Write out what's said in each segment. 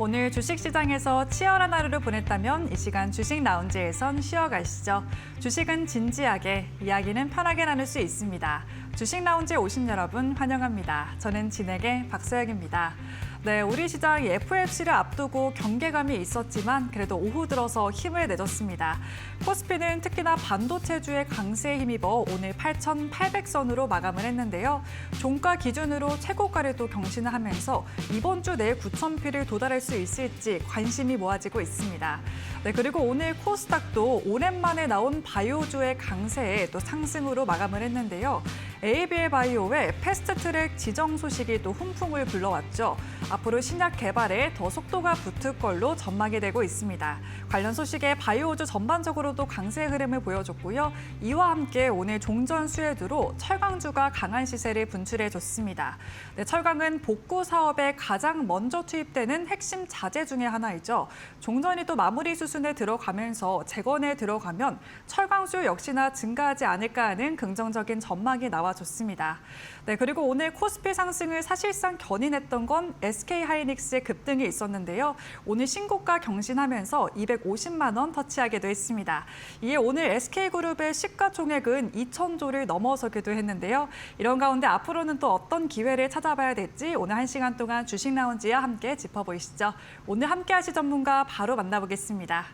오늘 주식시장에서 치열한 하루를 보냈다면 이 시간 주식 라운지에선 쉬어가시죠. 주식은 진지하게, 이야기는 편하게 나눌 수 있습니다. 주식 라운지에 오신 여러분 환영합니다. 저는 진행의 박소영입니다. 네, 우리 시장 FOMC를 앞두고 경계감이 있었지만 그래도 오후 들어서 힘을 내줬습니다. 코스피는 특히나 반도체주의 강세에 힘입어 오늘 8,800선으로 마감을 했는데요. 종가 기준으로 최고가를 또 경신을 하면서 이번 주 내에 9,000피를 도달할 수 있을지 관심이 모아지고 있습니다. 네, 그리고 오늘 코스닥도 오랜만에 나온 바이오주의 강세에 또 상승으로 마감을 했는데요. ABL 바이오의 패스트트랙 지정 소식이 또 훈풍을 불러왔죠. 앞으로 신약 개발에 더 속도가 붙을 걸로 전망이 되고 있습니다. 관련 소식에 바이오주 전반적으로도 강세 흐름을 보여줬고요. 이와 함께 오늘 종전 수혜주로 철강주가 강한 시세를 분출해줬습니다. 네, 철강은 복구 사업에 가장 먼저 투입되는 핵심 자재 중에 하나이죠. 종전이 또 마무리 수순에 들어가면서 재건에 들어가면 철강 수요 역시나 증가하지 않을까 하는 긍정적인 전망이 나와줬습니다. 네, 그리고 오늘 코스피 상승을 사실상 견인했던 건 SK하이닉스의 급등이 있었는데요. 오늘 신고가 경신하면서 250만 원 터치하기도 했습니다. 이에 오늘 SK그룹의 시가총액은 2,000조를 넘어서기도 했는데요. 이런 가운데 앞으로는 또 어떤 기회를 찾아봐야 될지 오늘 1시간 동안 주식 라운지와 함께 짚어보시죠. 오늘 함께 하실 전문가 바로 만나보겠습니다.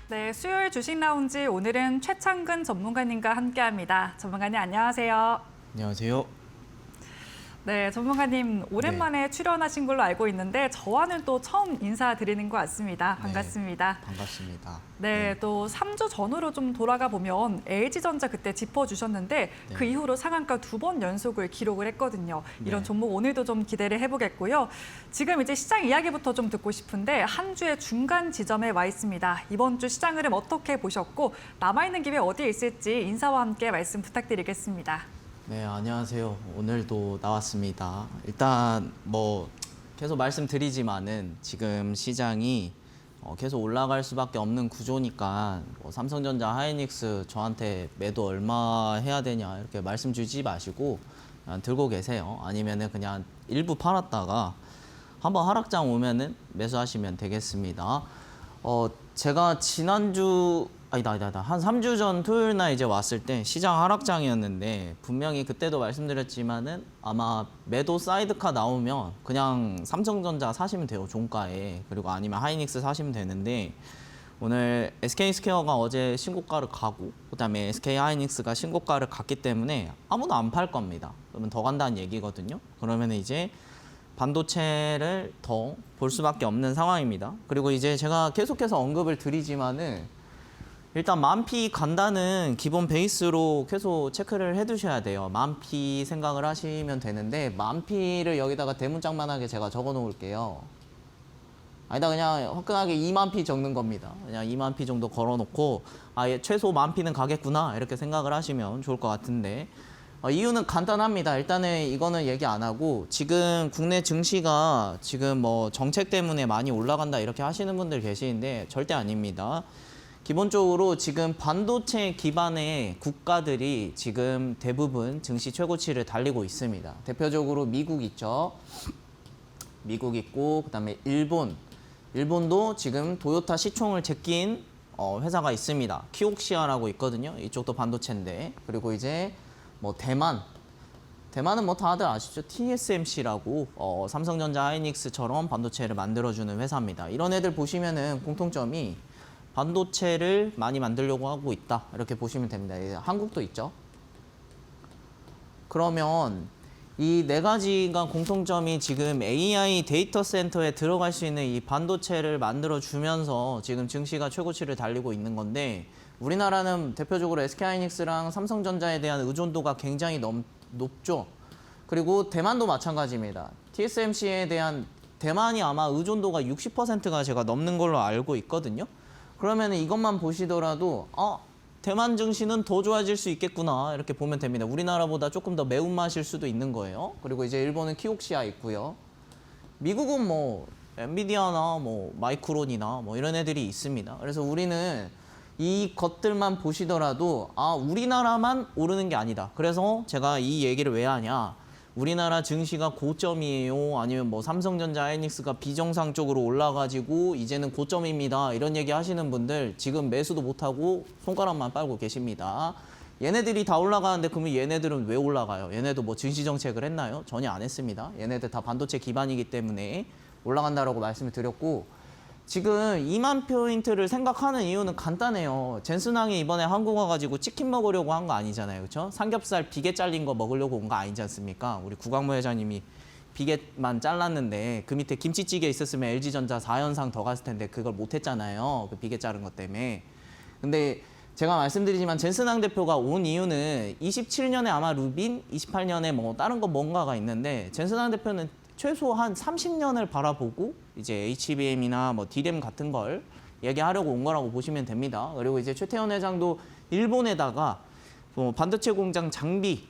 네, 수요일 주식 라운지 오늘은 최창근 전문가님과 함께합니다. 전문가님 안녕하세요. 안녕하세요. 네, 전문가님 오랜만에 출연하신 걸로 알고 있는데 저와는 또 처음 인사드리는 것 같습니다. 반갑습니다. 네, 반갑습니다. 네, 또 3주 전으로 좀 돌아가 보면 LG전자 그때 짚어주셨는데 그 이후로 상한가 2번 연속을 기록을 했거든요. 이런 종목 오늘도 좀 기대를 해보겠고요. 지금 이제 시장 이야기부터 좀 듣고 싶은데 한 주의 중간 지점에 와 있습니다. 이번 주 시장 흐름 어떻게 보셨고 남아있는 기회 어디에 있을지 인사와 함께 말씀 부탁드리겠습니다. 네, 안녕하세요. 오늘도 나왔습니다. 일단 계속 말씀드리지만은 지금 시장이 계속 올라갈 수밖에 없는 구조니까 삼성전자, 하이닉스 저한테 매도 얼마 해야 되냐 이렇게 말씀 주지 마시고 그냥 들고 계세요. 아니면은 그냥 일부 팔았다가 한번 하락장 오면은 매수하시면 되겠습니다. 제가 지난주 한 3주 전 토요일 날 이제 왔을 때 시장 하락장이었는데 분명히 그때도 말씀드렸지만은 아마 매도 사이드카 나오면 그냥 삼성전자 사시면 돼요, 종가에. 그리고 아니면 하이닉스 사시면 되는데 오늘 SK스퀘어가 어제 신고가를 가고 그다음에 SK하이닉스가 신고가를 갔기 때문에 아무도 안 팔 겁니다. 그러면 더 간다는 얘기거든요. 그러면 이제 반도체를 더 볼 수밖에 없는 상황입니다. 그리고 이제 제가 계속해서 언급을 드리지만은 일단 만피 간다는 기본 베이스로 계속 체크를 해두셔야 돼요. 만피 생각을 하시면 되는데 만피를 여기다가 대문짝만하게 제가 적어 놓을게요. 아니다, 그냥 화끈하게 2만피 적는 겁니다. 그냥 2만피 정도 걸어놓고 최소 만피는 가겠구나 이렇게 생각을 하시면 좋을 것 같은데 이유는 간단합니다. 일단은 이거는 얘기 안 하고 지금 국내 증시가 지금 정책 때문에 많이 올라간다 이렇게 하시는 분들 계시는데 절대 아닙니다. 기본적으로 지금 반도체 기반의 국가들이 지금 대부분 증시 최고치를 달리고 있습니다. 대표적으로 미국 있죠. 미국 있고 그다음에 일본도 지금 도요타 시총을 제낀 회사가 있습니다. 키옥시아라고 있거든요. 이쪽도 반도체인데. 그리고 이제 대만은 다들 아시죠? TSMC라고 삼성전자, 하이닉스처럼 반도체를 만들어주는 회사입니다. 이런 애들 보시면은 공통점이 반도체를 많이 만들려고 하고 있다 이렇게 보시면 됩니다. 한국도 있죠. 그러면 이 네 가지가 공통점이 지금 AI 데이터 센터에 들어갈 수 있는 이 반도체를 만들어 주면서 지금 증시가 최고치를 달리고 있는 건데, 우리나라는 대표적으로 SK하이닉스랑 삼성전자에 대한 의존도가 굉장히 높죠. 그리고 대만도 마찬가지입니다. TSMC에 대한 대만이 아마 의존도가 60%가 제가 넘는 걸로 알고 있거든요. 그러면 이것만 보시더라도 대만 증시는 더 좋아질 수 있겠구나 이렇게 보면 됩니다. 우리나라보다 조금 더 매운맛일 수도 있는 거예요. 그리고 이제 일본은 키옥시아 있고요. 미국은 뭐 엔비디아나 뭐 마이크론이나 뭐 이런 애들이 있습니다. 그래서 우리는 이 것들만 보시더라도 우리나라만 오르는 게 아니다. 그래서 제가 이 얘기를 왜 하냐? 우리나라 증시가 고점이에요. 아니면 뭐 삼성전자, 하이닉스가 비정상적으로 올라가지고 이제는 고점입니다. 이런 얘기 하시는 분들 지금 매수도 못하고 손가락만 빨고 계십니다. 얘네들이 다 올라가는데 그러면 얘네들은 왜 올라가요? 얘네도 뭐 증시 정책을 했나요? 전혀 안 했습니다. 얘네들 다 반도체 기반이기 때문에 올라간다라고 말씀을 드렸고, 지금 2만 포인트를 생각하는 이유는 간단해요. 젠슨항이 이번에 한국 와가지고 치킨 먹으려고 한 거 아니잖아요. 그렇죠? 삼겹살 비계 잘린 거 먹으려고 온 거 아니지 않습니까? 우리 구광모 회장님이 비계만 잘랐는데 그 밑에 김치찌개 있었으면 LG전자 4연상 더 갔을 텐데 그걸 못했잖아요. 그 비계 자른 것 때문에. 근데 제가 말씀드리지만 젠슨항 대표가 온 이유는 27년에 아마 루빈, 28년에 뭐 다른 거 뭔가가 있는데, 젠슨항 대표는 최소 한 30년을 바라보고 이제 HBM이나 뭐 D램 같은 걸 얘기하려고 온 거라고 보시면 됩니다. 그리고 이제 최태원 회장도 일본에다가 반도체 공장 장비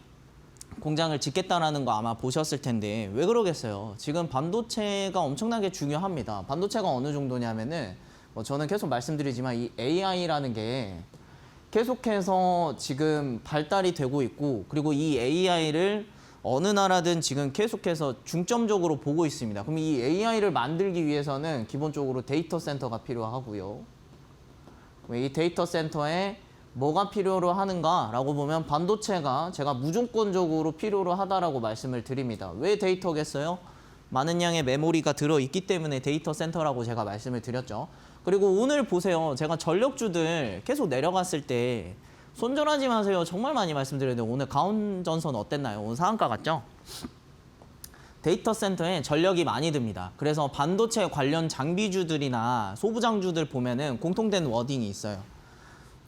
공장을 짓겠다라는 거 아마 보셨을 텐데, 왜 그러겠어요? 지금 반도체가 엄청나게 중요합니다. 반도체가 어느 정도냐면은 저는 계속 말씀드리지만 이 AI라는 게 계속해서 지금 발달이 되고 있고, 그리고 이 AI를 어느 나라든 지금 계속해서 중점적으로 보고 있습니다. 그럼 이 AI를 만들기 위해서는 기본적으로 데이터 센터가 필요하고요. 이 데이터 센터에 뭐가 필요로 하는가라고 보면 반도체가 제가 무조건적으로 필요로 하다라고 말씀을 드립니다. 왜 데이터겠어요? 많은 양의 메모리가 들어있기 때문에 데이터 센터라고 제가 말씀을 드렸죠. 그리고 오늘 보세요. 제가 전력주들 계속 내려갔을 때 손절하지 마세요. 정말 많이 말씀드렸는데 오늘 가온전선 어땠나요? 오늘 상한가 같죠? 데이터 센터에 전력이 많이 듭니다. 그래서 반도체 관련 장비주들이나 소부장주들 보면은 공통된 워딩이 있어요.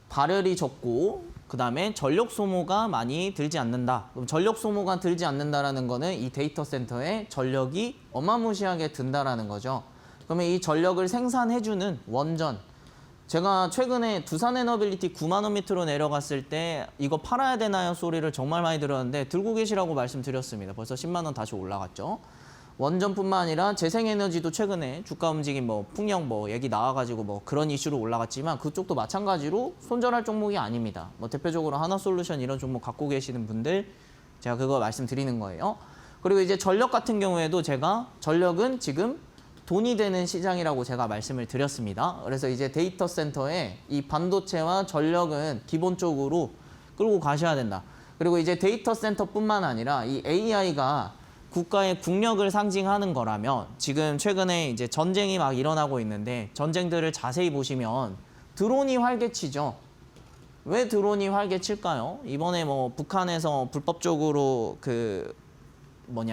발열이 적고 그다음에 전력 소모가 많이 들지 않는다. 그럼 전력 소모가 들지 않는다라는 거는 이 데이터 센터에 전력이 어마무시하게 든다라는 거죠. 그러면 이 전력을 생산해주는 원전, 제가 최근에 두산에너빌리티 9만 원 밑으로 내려갔을 때 이거 팔아야 되나요? 소리를 정말 많이 들었는데 들고 계시라고 말씀드렸습니다. 벌써 10만 원 다시 올라갔죠. 원전뿐만 아니라 재생에너지도 최근에 주가 움직임 풍력 얘기 나와가지고 그런 이슈로 올라갔지만 그쪽도 마찬가지로 손절할 종목이 아닙니다. 대표적으로 하나솔루션 이런 종목 갖고 계시는 분들 제가 그거 말씀드리는 거예요. 그리고 이제 전력 같은 경우에도 제가 전력은 지금 돈이 되는 시장이라고 제가 말씀을 드렸습니다. 그래서 이제 데이터 센터에 이 반도체와 전력은 기본적으로 끌고 가셔야 된다. 그리고 이제 데이터 센터뿐만 아니라 이 AI가 국가의 국력을 상징하는 거라면 지금 최근에 이제 전쟁이 막 일어나고 있는데 전쟁들을 자세히 보시면 드론이 활개치죠. 왜 드론이 활개칠까요? 이번에 북한에서 불법적으로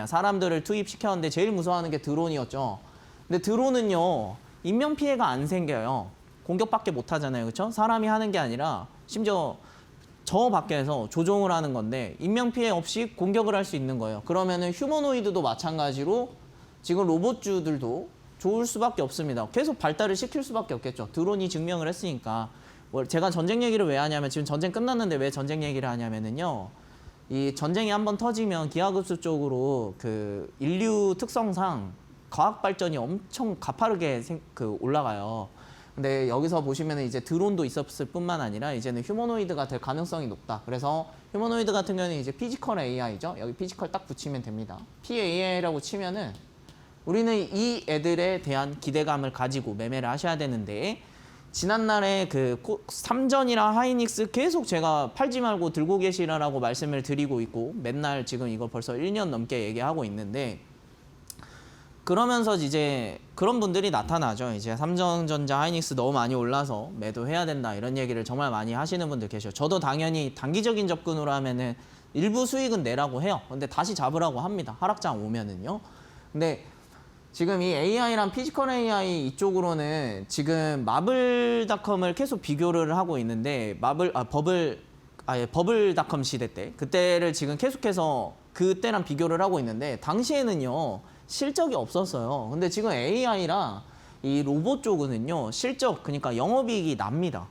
사람들을 투입시켰는데 제일 무서워하는 게 드론이었죠. 근데 드론은요, 인명 피해가 안 생겨요. 공격밖에 못 하잖아요. 그렇죠? 사람이 하는 게 아니라 심지어 저 밖에서 조종을 하는 건데 인명 피해 없이 공격을 할 수 있는 거예요. 그러면은 휴머노이드도 마찬가지로 지금 로봇주들도 좋을 수밖에 없습니다. 계속 발달을 시킬 수밖에 없겠죠. 드론이 증명을 했으니까. 제가 전쟁 얘기를 왜 하냐면 지금 전쟁 끝났는데 왜 전쟁 얘기를 하냐면은요. 이 전쟁이 한번 터지면 기하급수적으로 인류 특성상 과학 발전이 엄청 가파르게 올라가요. 근데 여기서 보시면 이제 드론도 있었을 뿐만 아니라 이제는 휴머노이드가 될 가능성이 높다. 그래서 휴머노이드 같은 경우는 이제 피지컬 AI죠. 여기 피지컬 딱 붙이면 됩니다. PAI라고 치면은 우리는 이 애들에 대한 기대감을 가지고 매매를 하셔야 되는데, 지난날에 삼전이랑 하이닉스 계속 제가 팔지 말고 들고 계시라고 말씀을 드리고 있고 맨날 지금 이걸 벌써 1년 넘게 얘기하고 있는데, 그러면서 이제 그런 분들이 나타나죠. 이제 삼성전자, 하이닉스 너무 많이 올라서 매도해야 된다 이런 얘기를 정말 많이 하시는 분들 계셔요. 저도 당연히 단기적인 접근으로 하면은 일부 수익은 내라고 해요. 근데 다시 잡으라고 합니다. 하락장 오면은요. 근데 지금 이 AI랑 피지컬 AI 이쪽으로는 지금 마블닷컴을 계속 비교를 하고 있는데 버블닷컴 시대 때 그때를 지금 계속해서 그때랑 비교를 하고 있는데 당시에는요 실적이 없었어요. 근데 지금 AI랑 이 로봇 쪽은요 실적 그러니까 영업이익이 납니다.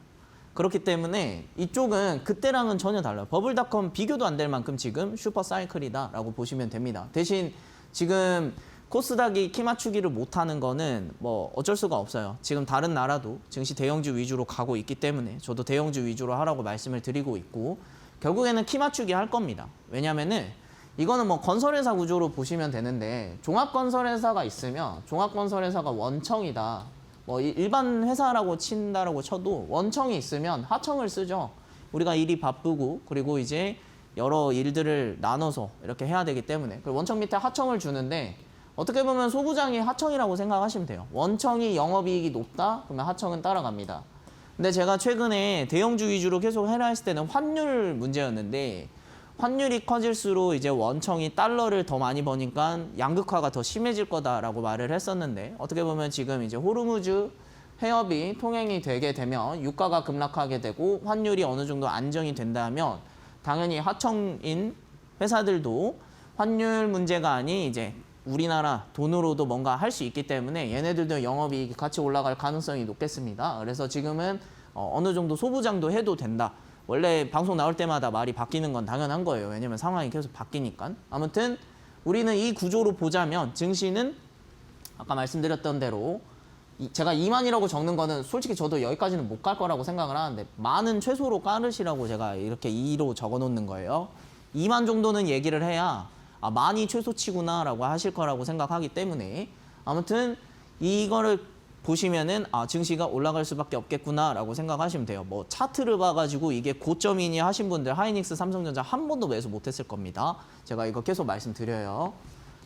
그렇기 때문에 이쪽은 그때랑은 전혀 달라요. 버블닷컴 비교도 안 될 만큼 지금 슈퍼 사이클이다라고 보시면 됩니다. 대신 지금 코스닥이 키 맞추기를 못하는 거는 뭐 어쩔 수가 없어요. 지금 다른 나라도 증시 대형주 위주로 가고 있기 때문에 저도 대형주 위주로 하라고 말씀을 드리고 있고 결국에는 키 맞추기 할 겁니다. 왜냐면은 이거는 뭐 건설회사 구조로 보시면 되는데 종합건설회사가 있으면 종합건설회사가 원청이다. 뭐 일반 회사라고 친다라고 쳐도 원청이 있으면 하청을 쓰죠. 우리가 일이 바쁘고 그리고 이제 여러 일들을 나눠서 이렇게 해야 되기 때문에 원청 밑에 하청을 주는데 어떻게 보면 소부장이 하청이라고 생각하시면 돼요. 원청이 영업이익이 높다? 그러면 하청은 따라갑니다. 근데 제가 최근에 대형주 위주로 계속 해라 했을 때는 환율 문제였는데 환율이 커질수록 이제 원청이 달러를 더 많이 버니까 양극화가 더 심해질 거다라고 말을 했었는데 어떻게 보면 지금 이제 호르무즈 해협이 통행이 되게 되면 유가가 급락하게 되고 환율이 어느 정도 안정이 된다면 당연히 하청인 회사들도 환율 문제가 아닌 이제 우리나라 돈으로도 뭔가 할 수 있기 때문에 얘네들도 영업이익이 같이 올라갈 가능성이 높겠습니다. 그래서 지금은 어느 정도 소부장도 해도 된다. 원래 방송 나올 때마다 말이 바뀌는 건 당연한 거예요. 왜냐면 상황이 계속 바뀌니까. 아무튼 우리는 이 구조로 보자면 증시는 아까 말씀드렸던 대로 제가 2만이라고 적는 거는 솔직히 저도 여기까지는 못 갈 거라고 생각을 하는데 만은 최소로 깔으시라고 제가 이렇게 2로 적어 놓는 거예요. 2만 정도는 얘기를 해야 아, 만이 최소치구나 라고 하실 거라고 생각하기 때문에 아무튼 이거를 보시면은 아, 증시가 올라갈 수밖에 없겠구나 라고 생각하시면 돼요. 뭐 차트를 봐가지고 이게 고점이니 하신 분들 하이닉스, 삼성전자 한 번도 매수 못했을 겁니다. 제가 이거 계속 말씀드려요.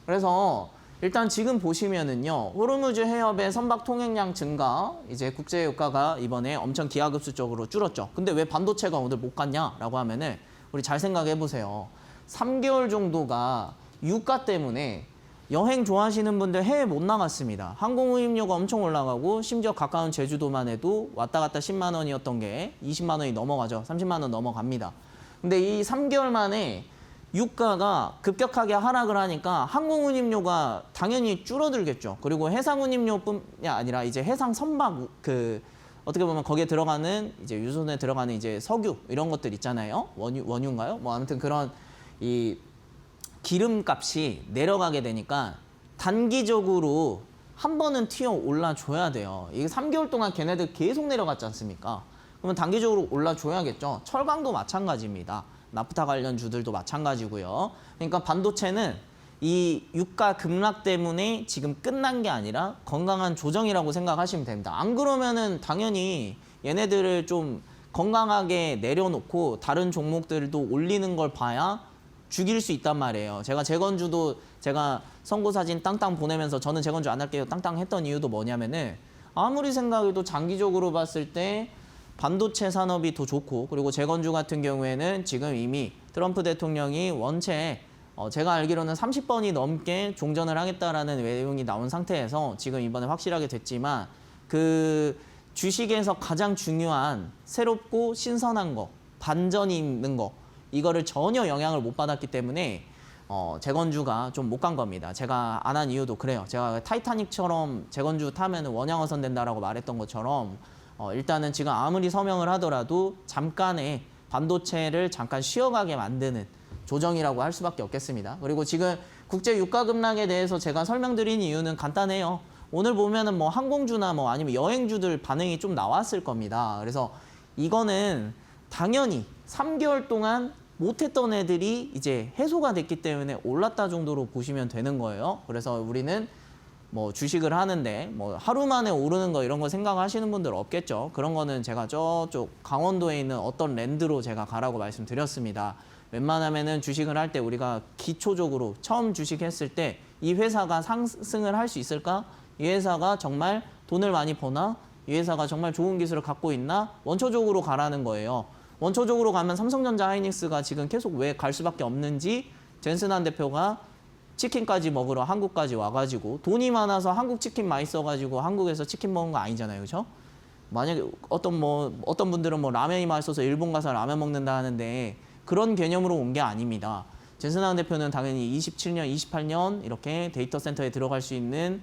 그래서 일단 지금 보시면은요 호르무즈 해협의 선박 통행량 증가 이제 국제 유가가 이번에 엄청 기하급수적으로 줄었죠. 근데 왜 반도체가 오늘 못 갔냐라고 하면은 우리 잘 생각해 보세요. 3개월 정도가 유가 때문에 여행 좋아하시는 분들 해외 못 나갔습니다. 항공우임료가 엄청 올라가고 심지어 가까운 제주도만 해도 왔다 갔다 10만 원이었던 게 20만 원이 넘어가죠. 30만 원 넘어갑니다. 근데 이 3개월 만에 유가가 급격하게 하락을 하니까 항공운임료가 당연히 줄어들겠죠. 그리고 해상운임료뿐이 아니라 이제 해상 선박 어떻게 보면 거기에 들어가는 이제 유선에 들어가는 이제 석유 이런 것들 있잖아요. 원유인가요? 뭐 아무튼 그런 이 기름값이 내려가게 되니까 단기적으로 한 번은 튀어 올라줘야 돼요. 이게 3개월 동안 걔네들 계속 내려갔지 않습니까? 그러면 단기적으로 올라줘야겠죠. 철강도 마찬가지입니다. 나프타 관련 주들도 마찬가지고요. 그러니까 반도체는 이 유가 급락 때문에 지금 끝난 게 아니라 건강한 조정이라고 생각하시면 됩니다. 안 그러면은 당연히 얘네들을 좀 건강하게 내려놓고 다른 종목들도 올리는 걸 봐야 죽일 수 있단 말이에요. 제가 재건주도 제가 선고 사진 땅땅 보내면서 저는 재건주 안 할게요 땅땅 했던 이유도 뭐냐면은 아무리 생각해도 장기적으로 봤을 때 반도체 산업이 더 좋고 그리고 재건주 같은 경우에는 지금 이미 트럼프 대통령이 원체 제가 알기로는 30번이 넘게 종전을 하겠다라는 내용이 나온 상태에서 지금 이번에 확실하게 됐지만 그 주식에서 가장 중요한 새롭고 신선한 거, 반전이 있는 거 이거를 전혀 영향을 못 받았기 때문에 재건주가 좀 못 간 겁니다. 제가 안 한 이유도 그래요. 제가 타이타닉처럼 재건주 타면 원양어선 된다라고 말했던 것처럼 일단은 지금 아무리 서명을 하더라도 잠깐의 반도체를 잠깐 쉬어가게 만드는 조정이라고 할 수밖에 없겠습니다. 그리고 지금 국제 유가 급락에 대해서 제가 설명드린 이유는 간단해요. 오늘 보면은 뭐 항공주나 뭐 아니면 여행주들 반응이 좀 나왔을 겁니다. 그래서 이거는 당연히 3개월 동안 못했던 애들이 이제 해소가 됐기 때문에 올랐다 정도로 보시면 되는 거예요. 그래서 우리는 뭐 주식을 하는데 뭐 하루 만에 오르는 거 이런 거 생각하시는 분들 없겠죠. 그런 거는 제가 저쪽 강원도에 있는 어떤 랜드로 제가 가라고 말씀드렸습니다. 웬만하면은 주식을 할 때 우리가 기초적으로 처음 주식했을 때 이 회사가 상승을 할 수 있을까? 이 회사가 정말 돈을 많이 버나? 이 회사가 정말 좋은 기술을 갖고 있나? 원초적으로 가라는 거예요. 원초적으로 가면 삼성전자 하이닉스가 지금 계속 왜 갈 수밖에 없는지 젠슨한 대표가 치킨까지 먹으러 한국까지 와가지고 돈이 많아서 한국 치킨 맛있어가지고 한국에서 치킨 먹은 거 아니잖아요, 그렇죠? 만약에 어떤 분들은 뭐 라면이 맛있어서 일본 가서 라면 먹는다 하는데 그런 개념으로 온 게 아닙니다. 젠슨한 대표는 당연히 27년, 28년 이렇게 데이터 센터에 들어갈 수 있는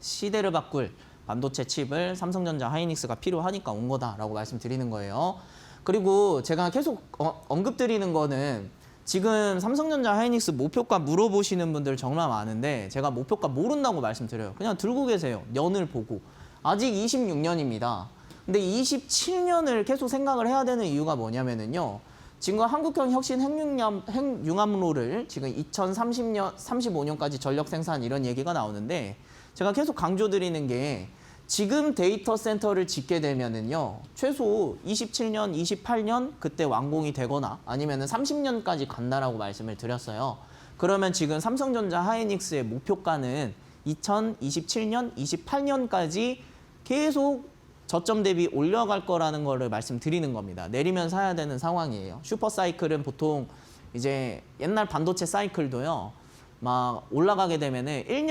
시대를 바꿀 반도체 칩을 삼성전자 하이닉스가 필요하니까 온 거다라고 말씀드리는 거예요. 그리고 제가 계속 언급드리는 거는 지금 삼성전자 하이닉스 목표가 물어보시는 분들 정말 많은데 제가 목표가 모른다고 말씀드려요. 그냥 들고 계세요. 년을 보고. 아직 26년입니다. 근데 27년을 계속 생각을 해야 되는 이유가 뭐냐면은요. 지금 한국형 혁신 핵융합로를 지금 2030년, 35년까지 전력 생산 이런 얘기가 나오는데 제가 계속 강조드리는 게 지금 데이터 센터를 짓게 되면은요. 최소 27년, 28년 그때 완공이 되거나 아니면은 30년까지 간다라고 말씀을 드렸어요. 그러면 지금 삼성전자 하이닉스의 목표가는 2027년, 28년까지 계속 저점 대비 올라갈 거라는 거를 말씀드리는 겁니다. 내리면 사야 되는 상황이에요. 슈퍼 사이클은 보통 이제 옛날 반도체 사이클도요. 막 올라가게 되면은 1,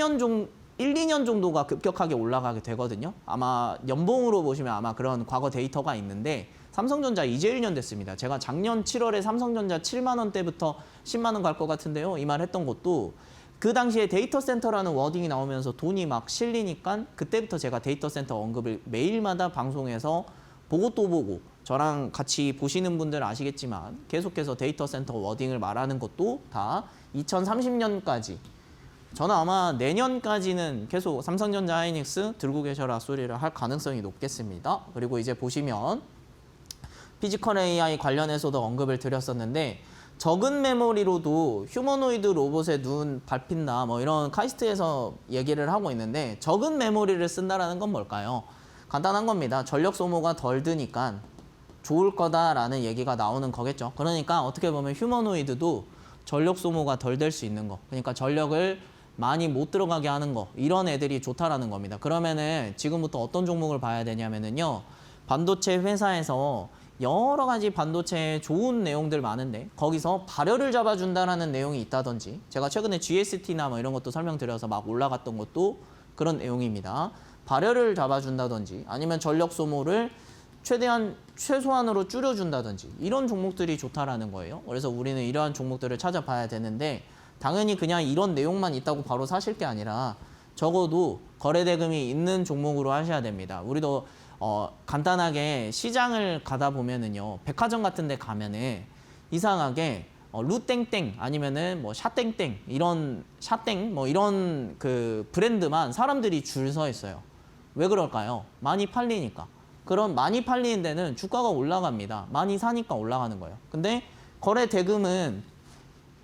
2년 정도가 급격하게 올라가게 되거든요. 아마 연봉으로 보시면 아마 그런 과거 데이터가 있는데 삼성전자 이제 1년 됐습니다. 제가 작년 7월에 삼성전자 7만 원대부터 10만 원 갈 것 같은데요. 이 말 했던 것도 그 당시에 데이터 센터라는 워딩이 나오면서 돈이 막 실리니까 그때부터 제가 데이터 센터 언급을 매일마다 방송에서 보고 또 보고 저랑 같이 보시는 분들 아시겠지만 계속해서 데이터 센터 워딩을 말하는 것도 다 2030년까지 저는 아마 내년까지는 계속 삼성전자 하이닉스 들고 계셔라 소리를 할 가능성이 높겠습니다. 그리고 이제 보시면 피지컬 AI 관련해서도 언급을 드렸었는데 적은 메모리로도 휴머노이드 로봇의 눈 밟힌다 뭐 이런 카이스트에서 얘기를 하고 있는데 적은 메모리를 쓴다라는 건 뭘까요? 간단한 겁니다. 전력 소모가 덜 드니까 좋을 거다라는 얘기가 나오는 거겠죠. 그러니까 어떻게 보면 휴머노이드도 전력 소모가 덜 될 수 있는 거. 그러니까 전력을 많이 못 들어가게 하는 거. 이런 애들이 좋다라는 겁니다. 그러면은 지금부터 어떤 종목을 봐야 되냐면은요. 반도체 회사에서 여러 가지 반도체에 좋은 내용들 많은데 거기서 발열을 잡아준다라는 내용이 있다든지 제가 최근에 GST나 뭐 이런 것도 설명드려서 막 올라갔던 것도 그런 내용입니다. 발열을 잡아준다든지 아니면 전력 소모를 최소한으로 줄여준다든지 이런 종목들이 좋다라는 거예요. 그래서 우리는 이러한 종목들을 찾아봐야 되는데 당연히 그냥 이런 내용만 있다고 바로 사실 게 아니라 적어도 거래대금이 있는 종목으로 하셔야 됩니다. 우리도 간단하게 시장을 가다 보면은요, 백화점 같은 데 가면은 이상하게 루땡땡 아니면은 뭐 샤땡땡 이런 샤땡 뭐 이런 그 브랜드만 사람들이 줄 서 있어요. 왜 그럴까요? 많이 팔리니까. 그럼 많이 팔리는 데는 주가가 올라갑니다. 많이 사니까 올라가는 거예요. 근데 거래 대금은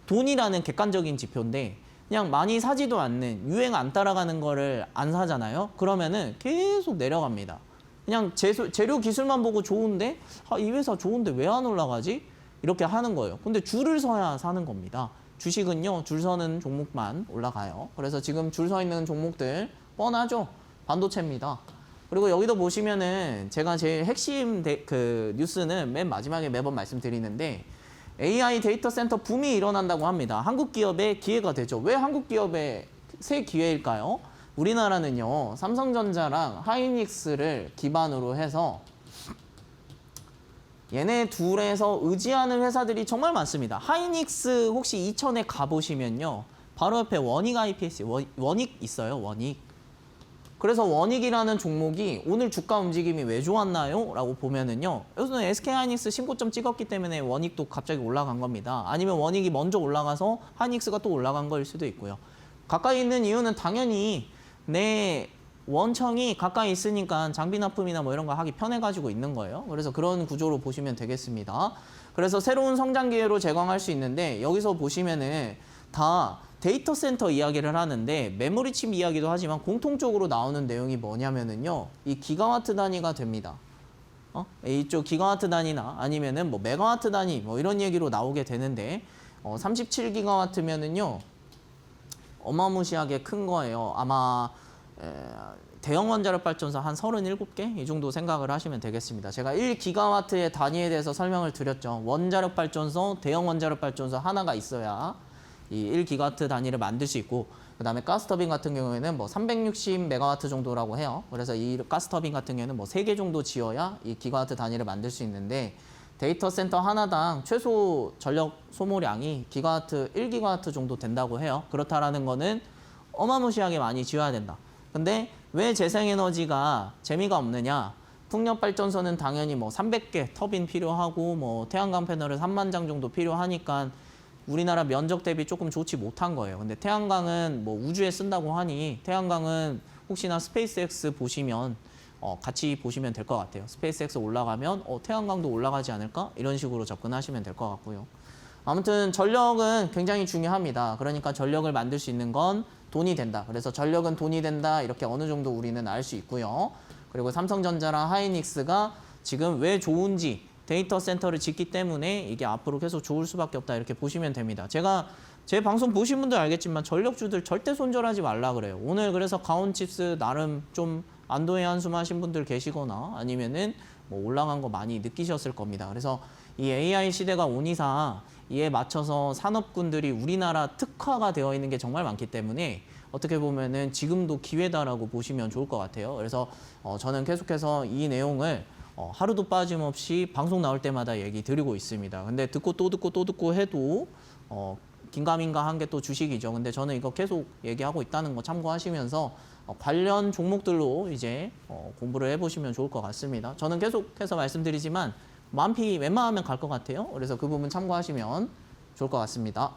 돈이라는 객관적인 지표인데 그냥 많이 사지도 않는 유행 안 따라가는 거를 안 사잖아요. 그러면은 계속 내려갑니다. 그냥 재료 기술만 보고 좋은데 이 회사 좋은데 왜 안 올라가지? 이렇게 하는 거예요. 근데 줄을 서야 사는 겁니다. 주식은요. 줄 서는 종목만 올라가요. 그래서 지금 줄 서 있는 종목들 뻔하죠. 반도체입니다. 그리고 여기도 보시면은 제가 제일 핵심 그 뉴스는 맨 마지막에 매번 말씀드리는데 AI 데이터 센터 붐이 일어난다고 합니다. 한국 기업의 기회가 되죠. 왜 한국 기업의 새 기회일까요? 우리나라는요. 삼성전자랑 하이닉스를 기반으로 해서 얘네 둘에서 의지하는 회사들이 정말 많습니다. 하이닉스 혹시 이천에 가보시면요. 바로 옆에 원익 IPS, 원익 있어요. 원익. 그래서 원익이라는 종목이 오늘 주가 움직임이 왜 좋았나요? 라고 보면은요. 여기서는 SK하이닉스 신고점 찍었기 때문에 원익도 갑자기 올라간 겁니다. 아니면 원익이 먼저 올라가서 하이닉스가 또 올라간 거일 수도 있고요. 가까이 있는 이유는 당연히 내 원청이 가까이 있으니까 장비 납품이나 뭐 이런 거 하기 편해가지고 있는 거예요. 그래서 그런 구조로 보시면 되겠습니다. 그래서 새로운 성장 기회로 제공할 수 있는데 여기서 보시면은 다 데이터 센터 이야기를 하는데 메모리 칩 이야기도 하지만 공통적으로 나오는 내용이 뭐냐면은요. 이 기가와트 단위가 됩니다. 이쪽 기가와트 단위나 아니면은 뭐 메가와트 단위 뭐 이런 얘기로 나오게 되는데 37기가와트면은요. 어마무시하게 큰 거예요. 아마 대형 원자력 발전소 한 37개 이 정도 생각을 하시면 되겠습니다. 제가 1기가와트의 단위에 대해서 설명을 드렸죠. 원자력 발전소, 대형 원자력 발전소 하나가 있어야 이 1기가와트 단위를 만들 수 있고, 그다음에 가스터빈 같은 경우에는 뭐 360메가와트 정도라고 해요. 그래서 이 가스터빈 같은 경우에는 뭐 3개 정도 지어야 이 기가와트 단위를 만들 수 있는데, 데이터 센터 하나당 최소 전력 소모량이 기가와트 1기가와트 정도 된다고 해요. 그렇다라는 거는 어마무시하게 많이 지어야 된다. 근데 왜 재생에너지가 재미가 없느냐? 풍력 발전소는 당연히 뭐 300개 터빈 필요하고 뭐 태양광 패널을 3만 장 정도 필요하니까 우리나라 면적 대비 조금 좋지 못한 거예요. 근데 태양광은 뭐 우주에 쓴다고 하니, 태양광은 혹시나 스페이스X 보시면 같이 보시면 될 것 같아요. 스페이스X 올라가면 태양광도 올라가지 않을까? 이런 식으로 접근하시면 될 것 같고요. 아무튼 전력은 굉장히 중요합니다. 그러니까 전력을 만들 수 있는 건 돈이 된다. 그래서 전력은 돈이 된다. 이렇게 어느 정도 우리는 알 수 있고요. 그리고 삼성전자랑 하이닉스가 지금 왜 좋은지, 데이터 센터를 짓기 때문에 이게 앞으로 계속 좋을 수밖에 없다. 이렇게 보시면 됩니다. 제가 제 방송 보신 분들 알겠지만 전력주들 절대 손절하지 말라 그래요. 오늘 그래서 가온칩스 나름 좀 안도의 한숨 하신 분들 계시거나 아니면은 뭐 올라간 거 많이 느끼셨을 겁니다. 그래서 이 AI 시대가 온 이상 이에 맞춰서 산업군들이 우리나라 특화가 되어 있는 게 정말 많기 때문에 어떻게 보면은 지금도 기회다라고 보시면 좋을 것 같아요. 그래서 저는 계속해서 이 내용을 하루도 빠짐없이 방송 나올 때마다 얘기 드리고 있습니다. 근데 듣고 또 듣고 또 듣고 해도 긴가민가 한 게 또 주식이죠. 근데 저는 이거 계속 얘기하고 있다는 거 참고하시면서 관련 종목들로 이제 공부를 해보시면 좋을 것 같습니다. 저는 계속해서 말씀드리지만 만피 웬만하면 갈 것 같아요. 그래서 그 부분 참고하시면 좋을 것 같습니다.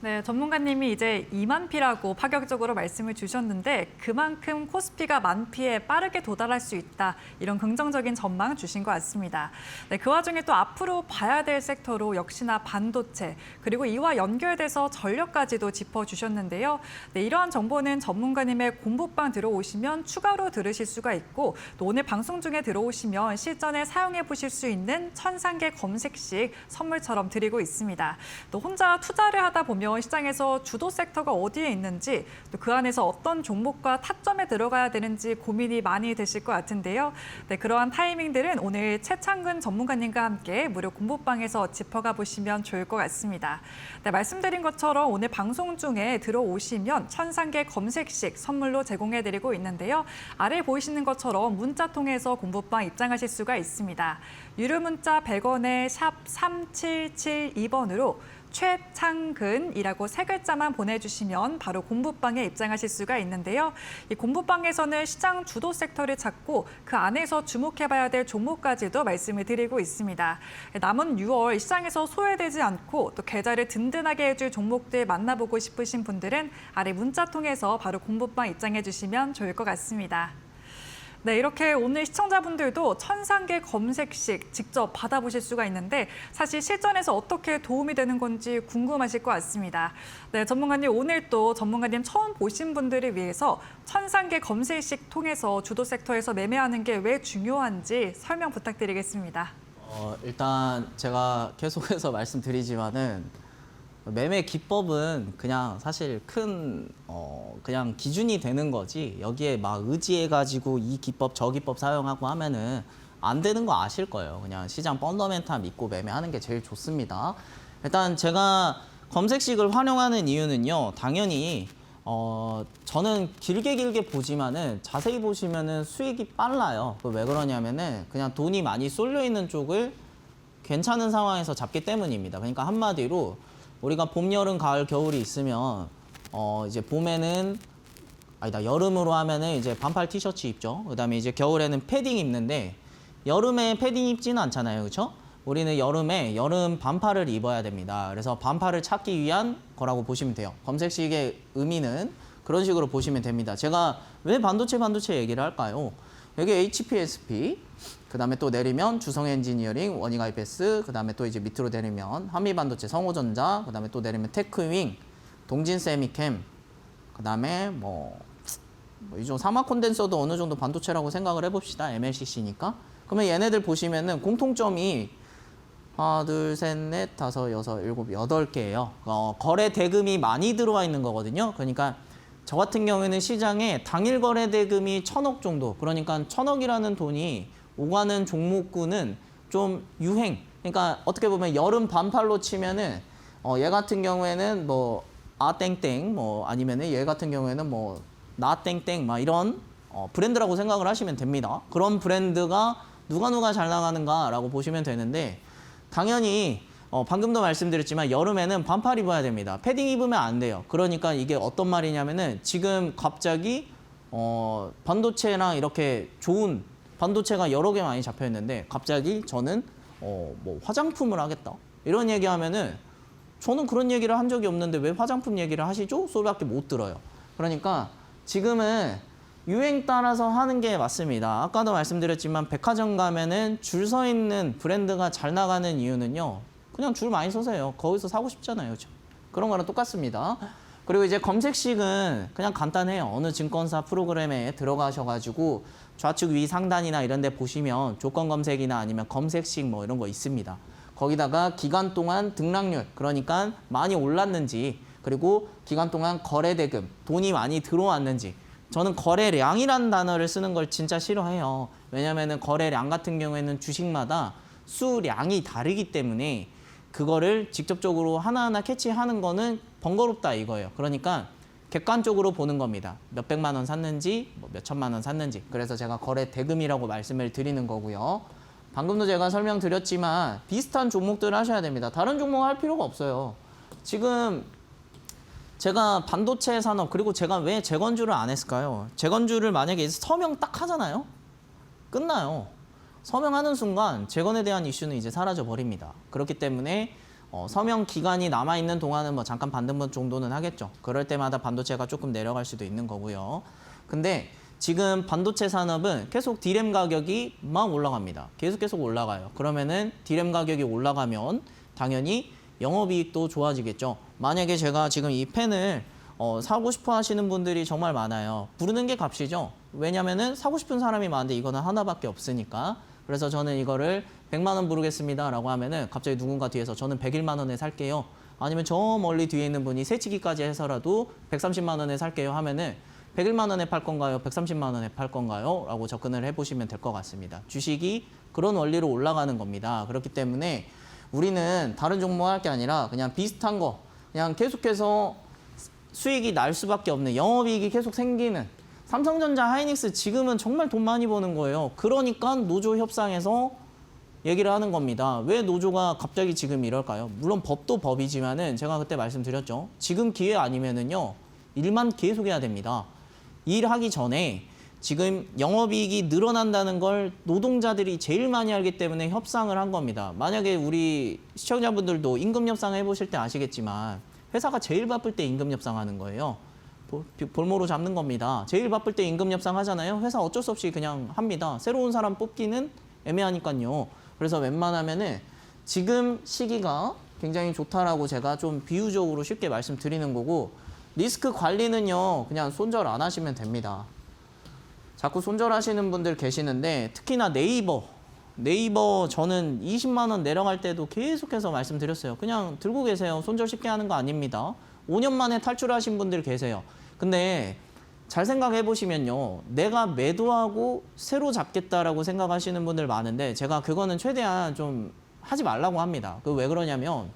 네, 전문가님이 이제 2만 피라고 파격적으로 말씀을 주셨는데 그만큼 코스피가 만 피에 빠르게 도달할 수 있다. 이런 긍정적인 전망 주신 것 같습니다. 네, 그 와중에 또 앞으로 봐야 될 섹터로 역시나 반도체, 그리고 이와 연결돼서 전력까지도 짚어주셨는데요. 네, 이러한 정보는 전문가님의 공부방 들어오시면 추가로 들으실 수가 있고, 또 오늘 방송 중에 들어오시면 실전에 사용해 보실 수 있는 1000상개 검색식 선물처럼 드리고 있습니다. 또 혼자 투자를 하다 보면 시장에서 주도 섹터가 어디에 있는지, 또 그 안에서 어떤 종목과 타점에 들어가야 되는지 고민이 많이 되실 것 같은데요. 네, 그러한 타이밍들은 오늘 최창근 전문가님과 함께 무료 공부방에서 짚어가 보시면 좋을 것 같습니다. 네, 말씀드린 것처럼 오늘 방송 중에 들어오시면 1000상개 검색식 선물로 제공해드리고 있는데요. 아래 보이시는 것처럼 문자 통해서 공부방 입장하실 수가 있습니다. 유료 문자 100원에 샵 3772번으로 최창근이라고 3글자만 보내주시면 바로 공부방에 입장하실 수가 있는데요. 이 공부방에서는 시장 주도 섹터를 찾고 그 안에서 주목해봐야 될 종목까지도 말씀을 드리고 있습니다. 남은 6월 시장에서 소외되지 않고 또 계좌를 든든하게 해줄 종목들 만나보고 싶으신 분들은 아래 문자 통해서 바로 공부방 입장해 주시면 좋을 것 같습니다. 네, 이렇게 오늘 시청자분들도 1000상개 검색식 직접 받아보실 수가 있는데 사실 실전에서 어떻게 도움이 되는 건지 궁금하실 것 같습니다. 네, 전문가님 오늘 또 전문가님 처음 보신 분들을 위해서 1000상개 검색식 통해서 주도 섹터에서 매매하는 게 왜 중요한지 설명 부탁드리겠습니다. 일단 제가 계속해서 말씀드리지만은 매매 기법은 그냥 사실 큰 그냥 기준이 되는 거지, 여기에 막 의지해가지고 이 기법 저 기법 사용하고 하면은 안 되는 거 아실 거예요. 그냥 시장 펀더멘탈 믿고 매매하는 게 제일 좋습니다. 일단 제가 검색식을 활용하는 이유는요, 당연히 저는 길게 보지만은 자세히 보시면은 수익이 빨라요. 왜 그러냐면은 그냥 돈이 많이 쏠려 있는 쪽을 괜찮은 상황에서 잡기 때문입니다. 그러니까 한마디로 우리가 봄, 여름, 가을, 겨울이 있으면 이제 봄에는 여름으로 하면은 이제 반팔 티셔츠 입죠. 그다음에 이제 겨울에는 패딩 입는데 여름에 패딩 입지는 않잖아요. 그렇죠? 우리는 여름에 여름 반팔을 입어야 됩니다. 그래서 반팔을 찾기 위한 거라고 보시면 돼요. 검색식의 의미는 그런 식으로 보시면 됩니다. 제가 왜 반도체 얘기를 할까요? 여기 HPSP, 그 다음에 또 내리면 주성엔지니어링, 원익IPS, 그 다음에 또 이제 밑으로 내리면 한미반도체, 성호전자, 그 다음에 또 내리면 테크윙, 동진세미캠, 그 다음에 이종 사마 콘덴서도 어느 정도 반도체라고 생각을 해봅시다. MLCC니까. 그러면 얘네들 보시면은 공통점이 하나, 둘, 셋, 넷, 다섯, 여섯, 일곱, 8개예요. 거래 대금이 많이 들어와 있는 거거든요. 그러니까 저 같은 경우에는 시장에 당일 거래 대금이 1,000억 정도, 그러니까 1,000억이라는 돈이 오가는 종목군은 좀 유행. 그러니까 어떻게 보면 여름 반팔로 치면은 얘 같은 경우에는 뭐 아땡땡, 뭐 아니면은 얘 같은 경우에는 뭐 나땡땡 막 이런 브랜드라고 생각을 하시면 됩니다. 그런 브랜드가 누가 잘 나가는가라고 보시면 되는데, 당연히 방금도 말씀드렸지만 여름에는 반팔 입어야 됩니다. 패딩 입으면 안 돼요. 그러니까 이게 어떤 말이냐면은 지금 갑자기 반도체랑 이렇게 좋은 반도체가 여러 개 많이 잡혀 있는데 갑자기 저는 뭐 화장품을 하겠다 이런 얘기하면은, 저는 그런 얘기를 한 적이 없는데 왜 화장품 얘기를 하시죠? 소리밖에 못 들어요. 그러니까 지금은 유행 따라서 하는 게 맞습니다. 아까도 말씀드렸지만 백화점 가면은 줄 서 있는 브랜드가 잘 나가는 이유는요, 그냥 줄 많이 서세요. 거기서 사고 싶잖아요. 그렇죠? 그런 거랑 똑같습니다. 그리고 이제 검색식은 그냥 간단해요. 어느 증권사 프로그램에 들어가셔가지고 좌측 위 상단이나 이런 데 보시면 조건 검색이나 아니면 검색식 뭐 이런 거 있습니다. 거기다가 기간 동안 등락률, 그러니까 많이 올랐는지, 그리고 기간 동안 거래 대금, 돈이 많이 들어왔는지. 저는 거래량이라는 단어를 쓰는 걸 진짜 싫어해요. 왜냐면은 거래량 같은 경우에는 주식마다 수량이 다르기 때문에 그거를 직접적으로 하나하나 캐치하는 거는 번거롭다 이거예요. 그러니까 객관적으로 보는 겁니다. 몇백만 원 샀는지, 뭐 몇천만 원 샀는지. 그래서 제가 거래 대금이라고 말씀을 드리는 거고요. 방금도 제가 설명드렸지만 비슷한 종목들을 하셔야 됩니다. 다른 종목 할 필요가 없어요. 지금 제가 반도체 산업, 그리고 제가 왜 재건주를 안 했을까요? 재건주를 만약에 서명 딱 하잖아요? 끝나요. 서명하는 순간 재건에 대한 이슈는 이제 사라져 버립니다. 그렇기 때문에 서명 기간이 남아있는 동안은 뭐 잠깐 반등 정도는 하겠죠. 그럴 때마다 반도체가 조금 내려갈 수도 있는 거고요. 근데 지금 반도체 산업은 계속 D램 가격이 막 올라갑니다. 계속 올라가요. 그러면은 D램 가격이 올라가면 당연히 영업이익도 좋아지겠죠. 만약에 제가 지금 이 펜을 사고 싶어 하시는 분들이 정말 많아요. 부르는 게 값이죠. 왜냐면은 사고 싶은 사람이 많은데 이거는 하나밖에 없으니까. 그래서 저는 이거를 100만 원 부르겠습니다 라고 하면은 갑자기 누군가 뒤에서 저는 101만 원에 살게요. 아니면 저 멀리 뒤에 있는 분이 새치기까지 해서라도 130만 원에 살게요 하면은 101만 원에 팔 건가요? 130만 원에 팔 건가요? 라고 접근을 해보시면 될 것 같습니다. 주식이 그런 원리로 올라가는 겁니다. 그렇기 때문에 우리는 다른 종목 할 게 아니라 그냥 비슷한 거, 그냥 계속해서 수익이 날 수밖에 없는, 영업이익이 계속 생기는, 삼성전자, 하이닉스 지금은 정말 돈 많이 버는 거예요. 그러니까 노조 협상에서 얘기를 하는 겁니다. 왜 노조가 갑자기 지금 이럴까요? 물론 법도 법이지만은 제가 그때 말씀드렸죠. 지금 기회 아니면은요, 일만 계속 해야 됩니다. 일하기 전에 지금 영업이익이 늘어난다는 걸 노동자들이 제일 많이 알기 때문에 협상을 한 겁니다. 만약에 우리 시청자분들도 임금 협상 해보실 때 아시겠지만 회사가 제일 바쁠 때 임금 협상하는 거예요. 볼모로 잡는 겁니다. 제일 바쁠 때 임금 협상 하잖아요. 회사 어쩔 수 없이 그냥 합니다. 새로운 사람 뽑기는 애매하니까요. 그래서 웬만하면은 지금 시기가 굉장히 좋다라고 제가 좀 비유적으로 쉽게 말씀드리는 거고, 리스크 관리는요, 그냥 손절 안 하시면 됩니다. 자꾸 손절하시는 분들 계시는데, 특히나 네이버 저는 20만 원 내려갈 때도 계속해서 말씀드렸어요. 그냥 들고 계세요. 손절 쉽게 하는 거 아닙니다. 5년 만에 탈출하신 분들 계세요. 근데 잘 생각해 보시면요, 내가 매도하고 새로 잡겠다라고 생각하시는 분들 많은데, 제가 그거는 최대한 좀 하지 말라고 합니다. 그 왜 그러냐면,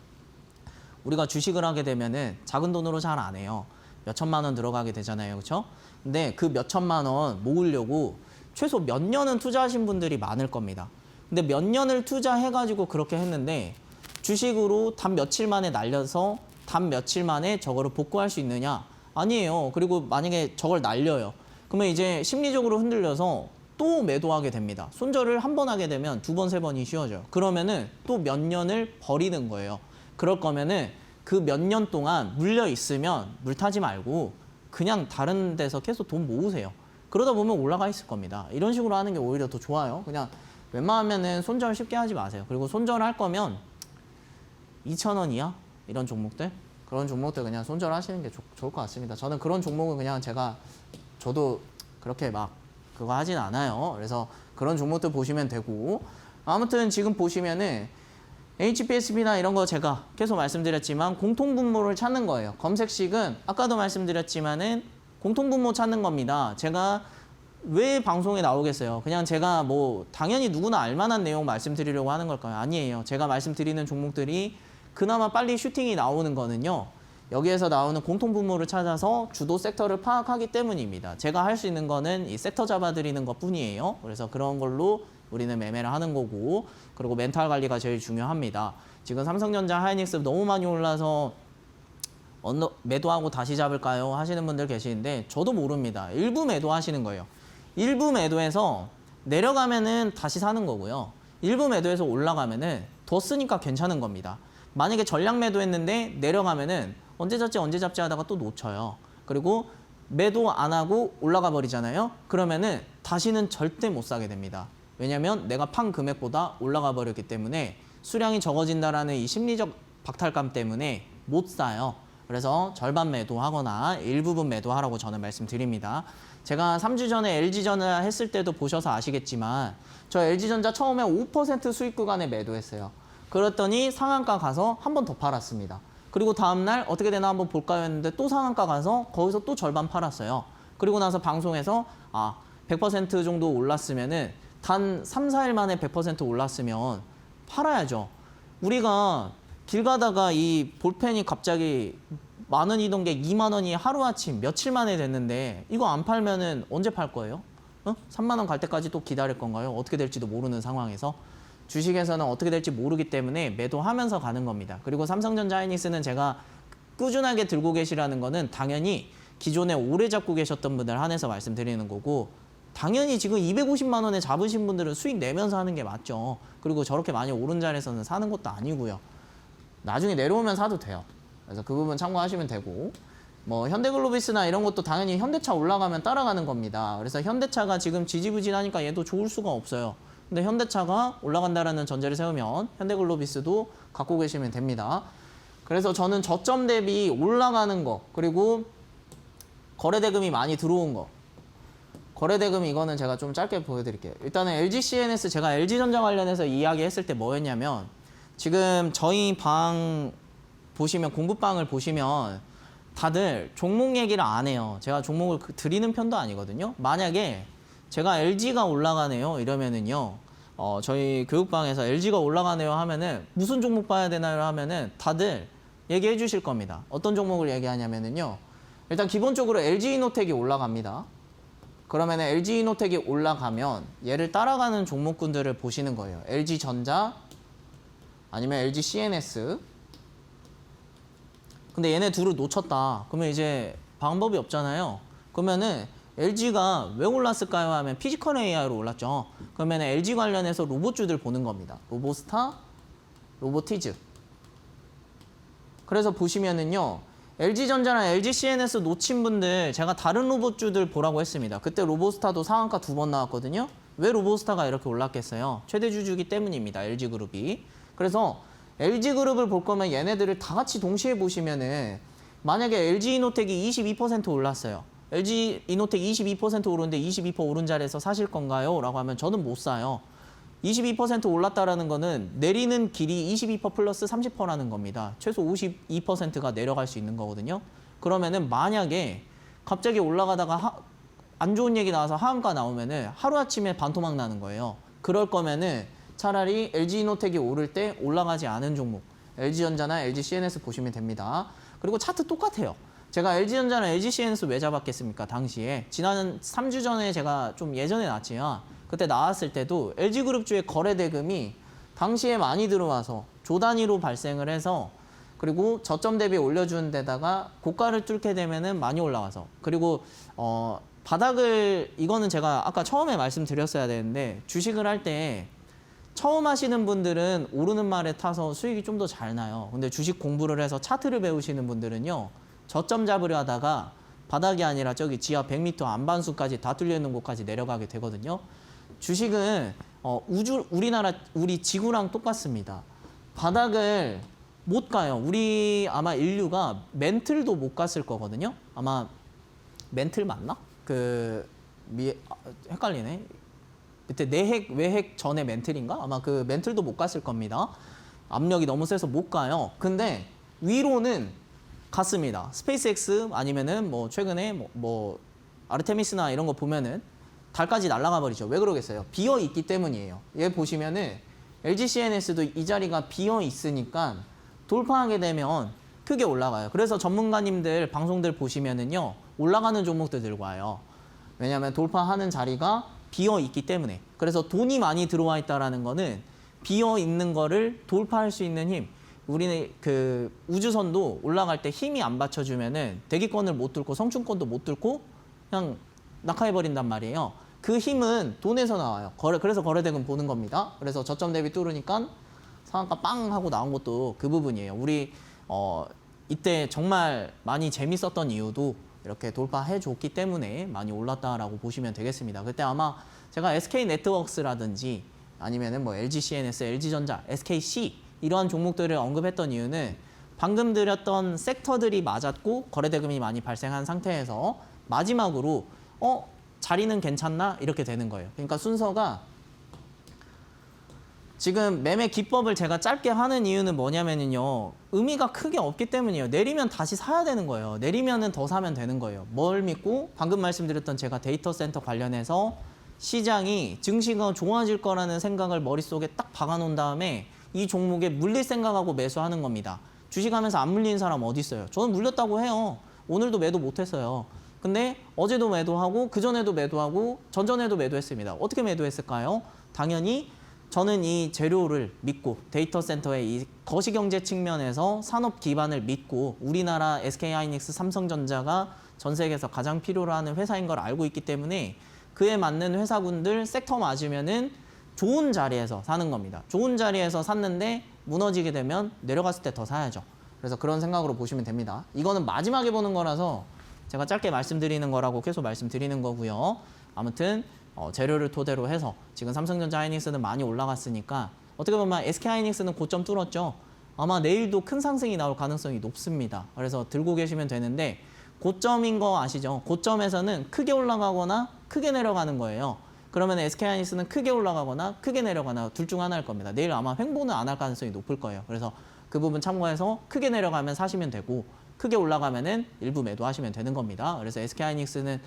우리가 주식을 하게 되면은 작은 돈으로 잘 안 해요. 몇 천만 원 들어가게 되잖아요. 그렇죠? 근데 그 몇 천만 원 모으려고 최소 몇 년은 투자하신 분들이 많을 겁니다. 근데 몇 년을 투자해가지고 그렇게 했는데 주식으로 단 며칠 만에 날려서 단 며칠 만에 저거를 복구할 수 있느냐? 아니에요. 그리고 만약에 저걸 날려요. 그러면 이제 심리적으로 흔들려서 또 매도하게 됩니다. 손절을 한 번 하게 되면 두 번, 세 번이 쉬워져요. 그러면은 또 몇 년을 버리는 거예요. 그럴 거면은 그 몇 년 동안 물려 있으면 물 타지 말고 그냥 다른 데서 계속 돈 모으세요. 그러다 보면 올라가 있을 겁니다. 이런 식으로 하는 게 오히려 더 좋아요. 그냥 웬만하면은 손절 쉽게 하지 마세요. 그리고 손절할 거면 2,000원 이하 이런 종목들, 그런 종목들 그냥 손절하시는 게 좋을 것 같습니다. 저는 그런 종목은 그냥 저도 그렇게 막 그거 하진 않아요. 그래서 그런 종목들 보시면 되고, 아무튼 지금 보시면은 HPSB나 이런 거 제가 계속 말씀드렸지만 공통분모를 찾는 거예요. 검색식은 아까도 말씀드렸지만은 공통분모 찾는 겁니다. 제가 왜 방송에 나오겠어요? 그냥 제가 뭐 당연히 누구나 알만한 내용 말씀드리려고 하는 걸까요? 아니에요. 제가 말씀드리는 종목들이 그나마 빨리 슈팅이 나오는 거는요. 여기에서 나오는 공통분모를 찾아서 주도 섹터를 파악하기 때문입니다. 제가 할 수 있는 거는 이 섹터 잡아드리는 것 뿐이에요. 그래서 그런 걸로 우리는 매매를 하는 거고, 그리고 멘탈 관리가 제일 중요합니다. 지금 삼성전자, 하이닉스 너무 많이 올라서 매도하고 다시 잡을까요? 하시는 분들 계시는데 저도 모릅니다. 일부 매도하시는 거예요. 일부 매도해서 내려가면은 다시 사는 거고요. 일부 매도해서 올라가면은 더 쓰니까 괜찮은 겁니다. 만약에 전량 매도했는데 내려가면은 언제 잡지 하다가 또 놓쳐요. 그리고 매도 안 하고 올라가 버리잖아요. 그러면은 다시는 절대 못 사게 됩니다. 왜냐면 내가 판 금액보다 올라가 버렸기 때문에 수량이 적어진다라는 이 심리적 박탈감 때문에 못 사요. 그래서 절반 매도하거나 일부분 매도하라고 저는 말씀드립니다. 제가 3주 전에 LG전자 했을 때도 보셔서 아시겠지만 저 LG전자 처음에 5% 수익 구간에 매도했어요. 그랬더니 상한가 가서 한 번 더 팔았습니다. 그리고 다음날 어떻게 되나 한번 볼까요 했는데 또 상한가 가서 거기서 또 절반 팔았어요. 그리고 나서 방송에서 100% 정도 올랐으면은 단 3, 4일 만에 100% 올랐으면 팔아야죠. 우리가 길 가다가 이 볼펜이 갑자기 10,000원이던 게 20,000원이 하루아침 며칠 만에 됐는데 이거 안 팔면은 언제 팔 거예요? 30,000원 갈 때까지 또 기다릴 건가요? 어떻게 될지도 모르는 상황에서. 주식에서는 어떻게 될지 모르기 때문에 매도하면서 가는 겁니다. 그리고 삼성전자, 하이닉스는 제가 꾸준하게 들고 계시라는 거는 당연히 기존에 오래 잡고 계셨던 분들 한해서 말씀드리는 거고, 당연히 지금 250만 원에 잡으신 분들은 수익 내면서 하는 게 맞죠. 그리고 저렇게 많이 오른 자리에서는 사는 것도 아니고요. 나중에 내려오면 사도 돼요. 그래서 그 부분 참고하시면 되고, 뭐 현대글로비스나 이런 것도 당연히 현대차 올라가면 따라가는 겁니다. 그래서 현대차가 지금 지지부진하니까 얘도 좋을 수가 없어요. 근데 현대차가 올라간다라는 전제를 세우면 현대글로비스도 갖고 계시면 됩니다. 그래서 저는 저점 대비 올라가는 거, 그리고 거래대금이 많이 들어온 거, 거래대금 이거는 제가 좀 짧게 보여드릴게요. 일단은 LG CNS, 제가 LG전자 관련해서 이야기했을 때 뭐였냐면, 지금 저희 방 보시면, 공부방을 보시면 다들 종목 얘기를 안 해요. 제가 종목을 드리는 편도 아니거든요. 만약에 제가 LG가 올라가네요 이러면은요, 저희 교육방에서 LG가 올라가네요 하면은 무슨 종목 봐야 되나요 하면은 다들 얘기해 주실 겁니다. 어떤 종목을 얘기하냐면은요, 일단 기본적으로 LG이노텍이 올라갑니다. 그러면 LG이노텍이 올라가면 얘를 따라가는 종목군들을 보시는 거예요. LG전자 아니면 LG CNS. 근데 얘네 둘을 놓쳤다. 그러면 이제 방법이 없잖아요. 그러면은 LG가 왜 올랐을까요 하면 피지컬 AI로 올랐죠. 그러면 LG 관련해서 로봇주들 보는 겁니다. 로보스타, 로보티즈. 그래서 보시면은요, LG전자나 LG CNS 놓친 분들 제가 다른 로봇주들 보라고 했습니다. 그때 로보스타도 상한가 2번 나왔거든요. 왜 로보스타가 이렇게 올랐겠어요? 최대주주기 때문입니다. LG그룹이. 그래서 LG그룹을 볼 거면 얘네들을 다 같이 동시에 보시면은, 만약에 LG이노텍이 22% 올랐어요. LG이노텍 22% 오르는데 22% 오른 자리에서 사실 건가요? 라고 하면 저는 못 사요. 22% 올랐다라는 거는 내리는 길이 22% 플러스 30%라는 겁니다. 최소 52%가 내려갈 수 있는 거거든요. 그러면은 만약에 갑자기 올라가다가 안 좋은 얘기 나와서 하한가 나오면은 하루아침에 반토막 나는 거예요. 그럴 거면은 차라리 LG이노텍이 오를 때 올라가지 않은 종목, LG전자나 LG CNS 보시면 됩니다. 그리고 차트 똑같아요. 제가 LG전자나 LG CNS 왜 잡았겠습니까? 당시에 지난 3주 전에 제가 좀 예전에 나왔지만 그때 나왔을 때도 LG그룹주의 거래대금이 당시에 많이 들어와서 조 단위로 발생을 해서, 그리고 저점 대비 올려주는 데다가 고가를 뚫게 되면은 많이 올라가서, 그리고 바닥을, 이거는 제가 아까 처음에 말씀드렸어야 되는데, 주식을 할 때 처음 하시는 분들은 오르는 말에 타서 수익이 좀 더 잘 나요. 근데 주식 공부를 해서 차트를 배우시는 분들은요, 저점 잡으려 하다가 바닥이 아니라 저기 지하 100m 안반수까지 다 뚫려 있는 곳까지 내려가게 되거든요. 주식은 우리 지구랑 똑같습니다. 바닥을 못 가요. 우리 아마 인류가 멘틀도 못 갔을 거거든요. 아마 멘틀 맞나? 헷갈리네. 그때 내핵, 외핵 전에 멘틀인가? 아마 그 멘틀도 못 갔을 겁니다. 압력이 너무 세서 못 가요. 근데 위로는 같습니다. 스페이스X 아니면은 뭐 최근에 뭐 아르테미스나 이런 거 보면은 달까지 날아가 버리죠. 왜 그러겠어요? 비어 있기 때문이에요. 얘 보시면은 LG CNS도 이 자리가 비어 있으니까 돌파하게 되면 크게 올라가요. 그래서 전문가님들 방송들 보시면은요, 올라가는 종목들 들고 와요. 왜냐하면 돌파하는 자리가 비어 있기 때문에. 그래서 돈이 많이 들어와 있다라는 거는 비어 있는 거를 돌파할 수 있는 힘. 우리는 그 우주선도 올라갈 때 힘이 안 받쳐주면은 대기권을 못 뚫고 성층권도 못 뚫고 그냥 낙하해 버린단 말이에요. 그 힘은 돈에서 나와요. 그래서 거래대금 보는 겁니다. 그래서 저점 대비 뚫으니까 상한가 빵 하고 나온 것도 그 부분이에요. 우리 이때 정말 많이 재밌었던 이유도 이렇게 돌파해 줬기 때문에 많이 올랐다라고 보시면 되겠습니다. 그때 아마 제가 SK네트워크스라든지 아니면은 뭐 LG CNS, LG전자, SKC 이러한 종목들을 언급했던 이유는 방금 드렸던 섹터들이 맞았고 거래대금이 많이 발생한 상태에서 마지막으로 자리는 괜찮나? 이렇게 되는 거예요. 그러니까 순서가 지금 매매 기법을 제가 짧게 하는 이유는 뭐냐면요. 의미가 크게 없기 때문이에요. 내리면 다시 사야 되는 거예요. 내리면은 더 사면 되는 거예요. 뭘 믿고 방금 말씀드렸던 제가 데이터 센터 관련해서 시장이 증시가 좋아질 거라는 생각을 머릿속에 딱 박아놓은 다음에 이 종목에 물릴 생각하고 매수하는 겁니다. 주식하면서 안 물리는 사람 어디 있어요? 저는 물렸다고 해요. 오늘도 매도 못했어요. 근데 어제도 매도하고 그전에도 매도하고 전전에도 매도했습니다. 어떻게 매도했을까요? 당연히 저는 이 재료를 믿고 데이터 센터의 이 거시경제 측면에서 산업 기반을 믿고 우리나라 SK하이닉스, 삼성전자가 전 세계에서 가장 필요로 하는 회사인 걸 알고 있기 때문에 그에 맞는 회사군들 섹터 맞으면은 좋은 자리에서 사는 겁니다. 좋은 자리에서 샀는데 무너지게 되면 내려갔을 때 더 사야죠. 그래서 그런 생각으로 보시면 됩니다. 이거는 마지막에 보는 거라서 제가 짧게 말씀드리는 거라고 계속 말씀드리는 거고요. 아무튼 재료를 토대로 해서 지금 삼성전자 하이닉스는 많이 올라갔으니까 어떻게 보면 SK하이닉스는 고점 뚫었죠. 아마 내일도 큰 상승이 나올 가능성이 높습니다. 그래서 들고 계시면 되는데 고점인 거 아시죠? 고점에서는 크게 올라가거나 크게 내려가는 거예요. 그러면 SK하이닉스는 크게 올라가거나 크게 내려가나 둘 중 하나일 겁니다. 내일 아마 횡보는 안 할 가능성이 높을 거예요. 그래서 그 부분 참고해서 크게 내려가면 사시면 되고 크게 올라가면은 일부 매도하시면 되는 겁니다. 그래서 SK하이닉스는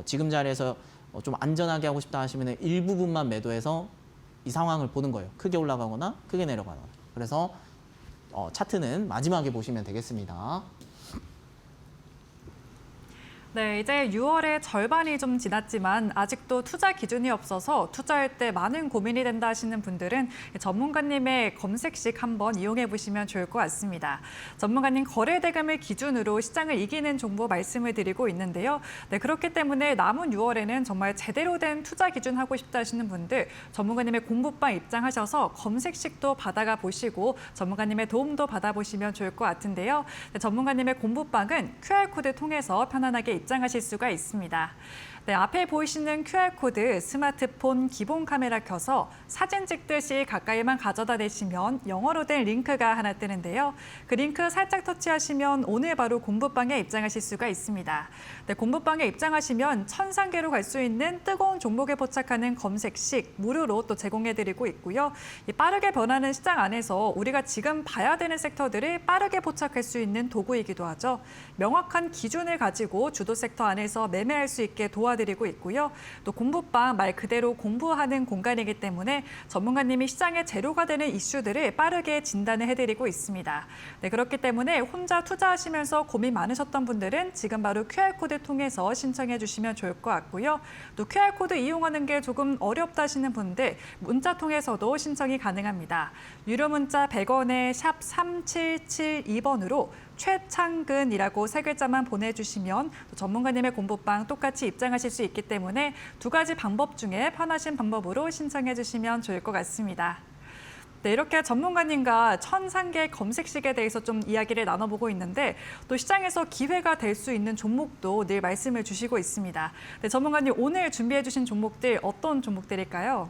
지금 자리에서 좀 안전하게 하고 싶다 하시면 일부분만 매도해서 이 상황을 보는 거예요. 크게 올라가거나 크게 내려가거나. 그래서 차트는 마지막에 보시면 되겠습니다. 네, 이제 6월의 절반이 좀 지났지만 아직도 투자 기준이 없어서 투자할 때 많은 고민이 된다 하시는 분들은 전문가님의 검색식 한번 이용해 보시면 좋을 것 같습니다. 전문가님 거래대금을 기준으로 시장을 이기는 정보 말씀을 드리고 있는데요. 네, 그렇기 때문에 남은 6월에는 정말 제대로 된 투자 기준 하고 싶다 하시는 분들 전문가님의 공부방 입장하셔서 검색식도 받아가 보시고 전문가님의 도움도 받아보시면 좋을 것 같은데요. 네, 전문가님의 공부방은 QR코드 통해서 편안하게 입장하실 수가 있습니다. 네, 앞에 보이시는 QR코드 스마트폰 기본 카메라 켜서 사진 찍듯이 가까이만 가져다 대시면 영어로 된 링크가 하나 뜨는데요. 그 링크 살짝 터치하시면 오늘 바로 공부방에 입장하실 수가 있습니다. 네, 공부방에 입장하시면 천상계로 갈 수 있는 뜨거운 종목에 포착하는 검색식 무료로 또 제공해드리고 있고요. 이 빠르게 변하는 시장 안에서 우리가 지금 봐야 되는 섹터들을 빠르게 포착할 수 있는 도구이기도 하죠. 명확한 기준을 가지고 주도 섹터 안에서 매매할 수 있게 도와드리고 있고요. 또 공부방 말 그대로 공부하는 공간이기 때문에 전문가님이 시장의 재료가 되는 이슈들을 빠르게 진단을 해드리고 있습니다. 네, 그렇기 때문에 혼자 투자하시면서 고민 많으셨던 분들은 지금 바로 QR코드 통해서 신청해 주시면 좋을 것 같고요. 또 QR코드 이용하는 게 조금 어렵다 하시는 분들 문자 통해서도 신청이 가능합니다. 유료 문자 100원에 샵 3772번으로 최창근이라고 세 글자만 보내주시면 전문가님의 공부방 똑같이 입장하실 수 있기 때문에 두 가지 방법 중에 편하신 방법으로 신청해 주시면 좋을 것 같습니다. 네, 이렇게 전문가님과 천상계 검색식에 대해서 좀 이야기를 나눠보고 있는데 또 시장에서 기회가 될 수 있는 종목도 늘 말씀을 주시고 있습니다. 네, 전문가님 오늘 준비해 주신 종목들 어떤 종목들일까요?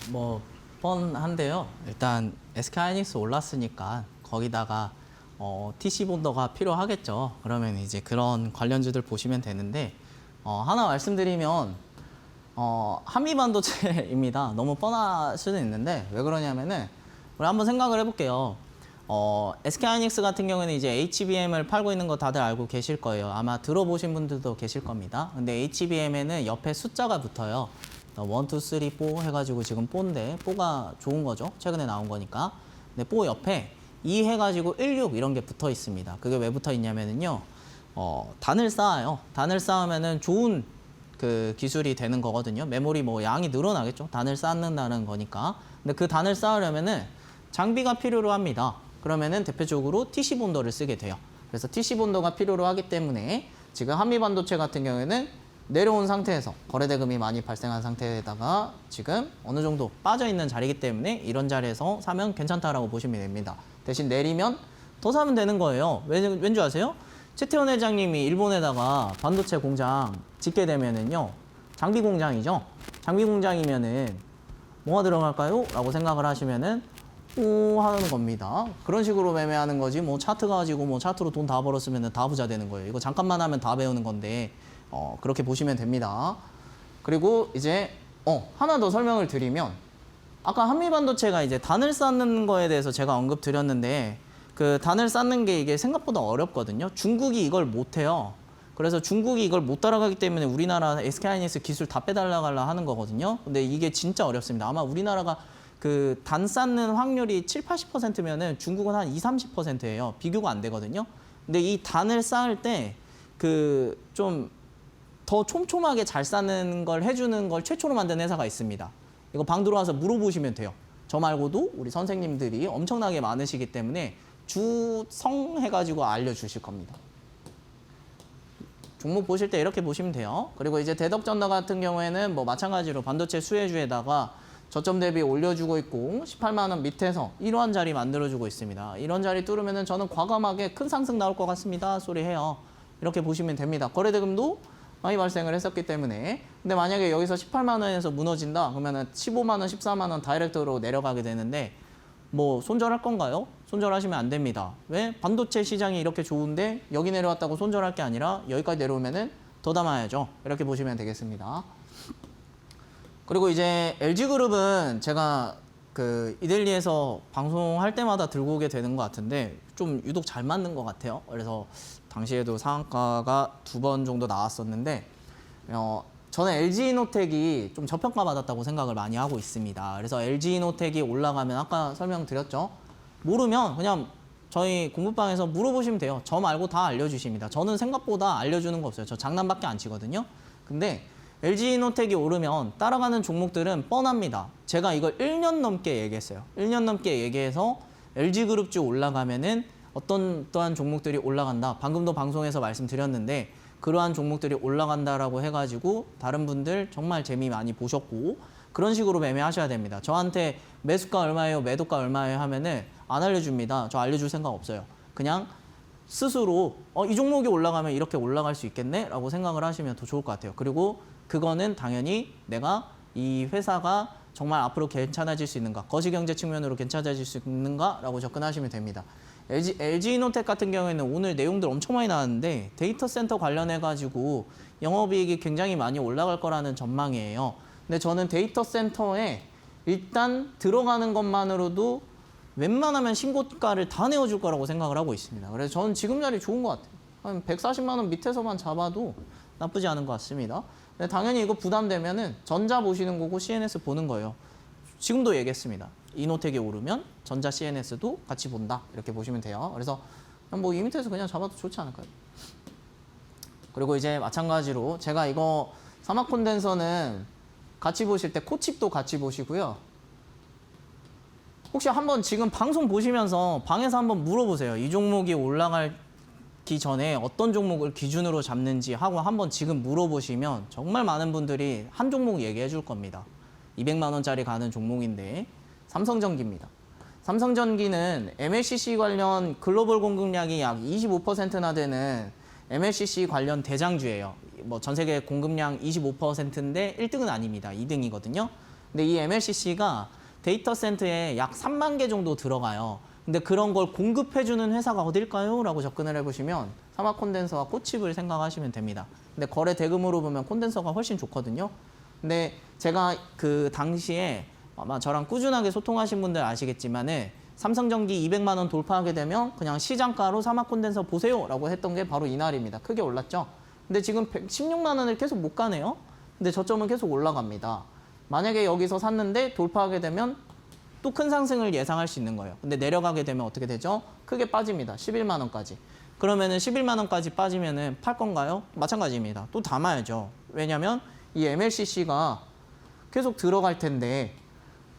뭐 뻔한데요. 일단 SK하이닉스 올랐으니까 거기다가 TC 본더가 필요하겠죠. 그러면 이제 그런 관련주들 보시면 되는데 하나 말씀드리면 한미반도체입니다. 너무 뻔할 수는 있는데 왜 그러냐면은 우리 한번 생각을 해볼게요. SK하이닉스 같은 경우에는 이제 HBM을 팔고 있는 거 다들 알고 계실 거예요. 아마 들어보신 분들도 계실 겁니다. 근데 HBM에는 옆에 숫자가 붙어요. 1, 2, 3, 4 해가지고 지금 4인데 4가 좋은 거죠. 최근에 나온 거니까. 근데 4 옆에 2 해가지고 16 이런 게 붙어 있습니다. 그게 왜 붙어 있냐면은요. 단을 쌓아요. 단을 쌓으면은 좋은 그 기술이 되는 거거든요. 메모리 뭐 양이 늘어나겠죠. 단을 쌓는다는 거니까. 근데 그 단을 쌓으려면은 장비가 필요로 합니다. 그러면은 대표적으로 TC 본더를 쓰게 돼요. 그래서 TC 본더가 필요로 하기 때문에 지금 한미반도체 같은 경우에는 내려온 상태에서 거래대금이 많이 발생한 상태에다가 지금 어느 정도 빠져 있는 자리이기 때문에 이런 자리에서 사면 괜찮다라고 보시면 됩니다. 대신 내리면 더 사면 되는 거예요. 왠지 아세요? 최태원 회장님이 일본에다가 반도체 공장 짓게 되면은요, 장비 공장이죠. 장비 공장이면은 뭐가 들어갈까요? 라고 생각을 하시면은 하는 겁니다. 그런 식으로 매매하는 거지. 뭐 차트 가지고 뭐 차트로 돈 다 벌었으면 다 부자 되는 거예요. 이거 잠깐만 하면 다 배우는 건데 그렇게 보시면 됩니다. 그리고 이제 하나 더 설명을 드리면 아까 한미반도체가 이제 단을 쌓는 거에 대해서 제가 언급 드렸는데 그 단을 쌓는 게 이게 생각보다 어렵거든요. 중국이 이걸 못해요. 그래서 중국이 이걸 못 따라가기 때문에 우리나라 SK하이닉스 기술 다 빼달라갈라 하는 거거든요. 근데 이게 진짜 어렵습니다. 아마 우리나라가 그 단 쌓는 확률이 7, 80%면은 중국은 한 2, 30%예요. 비교가 안 되거든요. 근데 이 단을 쌓을 때 그 좀 더 촘촘하게 잘 쌓는 걸 해주는 걸 최초로 만든 회사가 있습니다. 이거 방 들어와서 물어보시면 돼요. 저 말고도 우리 선생님들이 엄청나게 많으시기 때문에 주성해가지고 알려주실 겁니다. 종목 보실 때 이렇게 보시면 돼요. 그리고 이제 대덕전더 같은 경우에는 뭐 마찬가지로 반도체 수혜주에다가 저점 대비 올려주고 있고 18만 원 밑에서 이러한 자리 만들어주고 있습니다. 이런 자리 뚫으면은 저는 과감하게 큰 상승 나올 것 같습니다. 소리 해요. 이렇게 보시면 됩니다. 거래대금도 많이 발생을 했었기 때문에. 근데 만약에 여기서 18만 원에서 무너진다 그러면은 15만 원, 14만 원 다이렉트로 내려가게 되는데 뭐 손절할 건가요? 손절하시면 안 됩니다. 왜? 반도체 시장이 이렇게 좋은데 여기 내려왔다고 손절할 게 아니라 여기까지 내려오면은 더 담아야죠. 이렇게 보시면 되겠습니다. 그리고 이제 LG그룹은 제가 그 이데일리에서 방송할 때마다 들고 오게 되는 것 같은데 좀 유독 잘 맞는 것 같아요. 그래서 당시에도 상한가가 2번 정도 나왔었는데 저는 LG이노텍이 좀 저평가 받았다고 생각을 많이 하고 있습니다. 그래서 LG이노텍이 올라가면 아까 설명드렸죠. 모르면 그냥 저희 공부방에서 물어보시면 돼요. 저 말고 다 알려주십니다. 저는 생각보다 알려주는 거 없어요. 저 장난밖에 안 치거든요. 근데 LG이노텍이 오르면 따라가는 종목들은 뻔합니다. 제가 이걸 1년 넘게 얘기했어요. 1년 넘게 얘기해서 LG그룹주 올라가면은 어떠한 종목들이 올라간다. 방금도 방송에서 말씀드렸는데 그러한 종목들이 올라간다라고 해가지고 다른 분들 정말 재미 많이 보셨고 그런 식으로 매매하셔야 됩니다. 저한테 매수가 얼마예요, 매도가 얼마예요 하면은 안 알려줍니다. 저 알려줄 생각 없어요. 그냥 스스로 이 종목이 올라가면 이렇게 올라갈 수 있겠네? 라고 생각을 하시면 더 좋을 것 같아요. 그리고 그거는 당연히 내가 이 회사가 정말 앞으로 괜찮아질 수 있는가, 거시경제 측면으로 괜찮아질 수 있는가 라고 접근하시면 됩니다. LG이노텍 같은 경우에는 오늘 내용들 엄청 많이 나왔는데 데이터 센터 관련해가지고 영업이익이 굉장히 많이 올라갈 거라는 전망이에요. 근데 저는 데이터 센터에 일단 들어가는 것만으로도 웬만하면 신고가를 다 내어줄 거라고 생각을 하고 있습니다. 그래서 저는 지금 자리 좋은 것 같아요. 한 140만 원 밑에서만 잡아도 나쁘지 않은 것 같습니다. 근데 당연히 이거 부담되면은 전자 보시는 거고 CNS 보는 거예요. 지금도 얘기했습니다. 이노텍이 오르면 전자 CNS도 같이 본다. 이렇게 보시면 돼요. 그래서 뭐 이 밑에서 그냥 잡아도 좋지 않을까요? 그리고 이제 마찬가지로 제가 이거 사막 콘덴서는 같이 보실 때 코칩도 같이 보시고요. 혹시 한번 지금 방송 보시면서 방에서 한번 물어보세요. 이 종목이 올라가기 전에 어떤 종목을 기준으로 잡는지 하고 한번 지금 물어보시면 정말 많은 분들이 한 종목 얘기해 줄 겁니다. 200만 원짜리 가는 종목인데 삼성전기입니다. 삼성전기는 MLCC 관련 글로벌 공급량이 약 25%나 되는 MLCC 관련 대장주예요. 뭐 전 세계 공급량 25%인데 1등은 아닙니다. 2등이거든요. 근데 이 MLCC가 데이터 센터에 약 3만 개 정도 들어가요. 근데 그런 걸 공급해주는 회사가 어딜까요? 라고 접근을 해보시면 사막 콘덴서와 코칩을 생각하시면 됩니다. 근데 거래 대금으로 보면 콘덴서가 훨씬 좋거든요. 근데 제가 그 당시에 아마 저랑 꾸준하게 소통하신 분들 아시겠지만은 삼성전기 200만 원 돌파하게 되면 그냥 시장가로 사막 콘덴서 보세요라고 했던 게 바로 이날입니다. 크게 올랐죠. 근데 지금 116만 원을 계속 못 가네요. 근데 저점은 계속 올라갑니다. 만약에 여기서 샀는데 돌파하게 되면 또 큰 상승을 예상할 수 있는 거예요. 근데 내려가게 되면 어떻게 되죠? 크게 빠집니다. 11만 원까지. 그러면은 11만 원까지 빠지면은 팔 건가요? 마찬가지입니다. 또 담아야죠. 왜냐면 이 MLCC가 계속 들어갈 텐데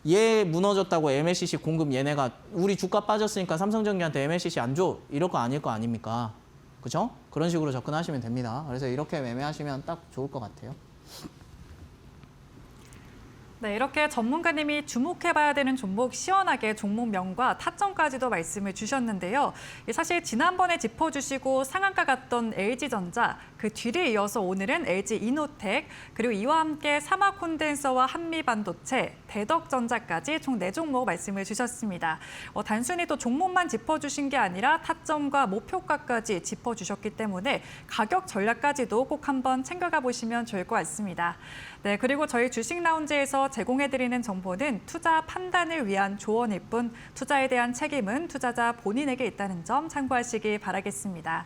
얘 무너졌다고 MLCC 공급 얘네가 우리 주가 빠졌으니까 삼성전기한테 MLCC 안 줘. 이럴 거 아닐 거 아닙니까? 그죠? 그런 식으로 접근하시면 됩니다. 그래서 이렇게 매매하시면 딱 좋을 것 같아요. 네, 이렇게 전문가님이 주목해봐야 되는 종목 시원하게 종목명과 타점까지도 말씀을 주셨는데요. 사실 지난번에 짚어주시고 상한가 갔던 LG전자, 그 뒤를 이어서 오늘은 LG이노텍, 그리고 이와 함께 사마콘덴서와 한미반도체, 대덕전자까지 총 4종목 말씀을 주셨습니다. 단순히 또 종목만 짚어주신 게 아니라 타점과 목표가까지 짚어주셨기 때문에 가격 전략까지도 꼭 한번 챙겨가 보시면 좋을 것 같습니다. 네, 그리고 저희 주식 라운지에서 제공해드리는 정보는 투자 판단을 위한 조언일 뿐 투자에 대한 책임은 투자자 본인에게 있다는 점 참고하시기 바라겠습니다.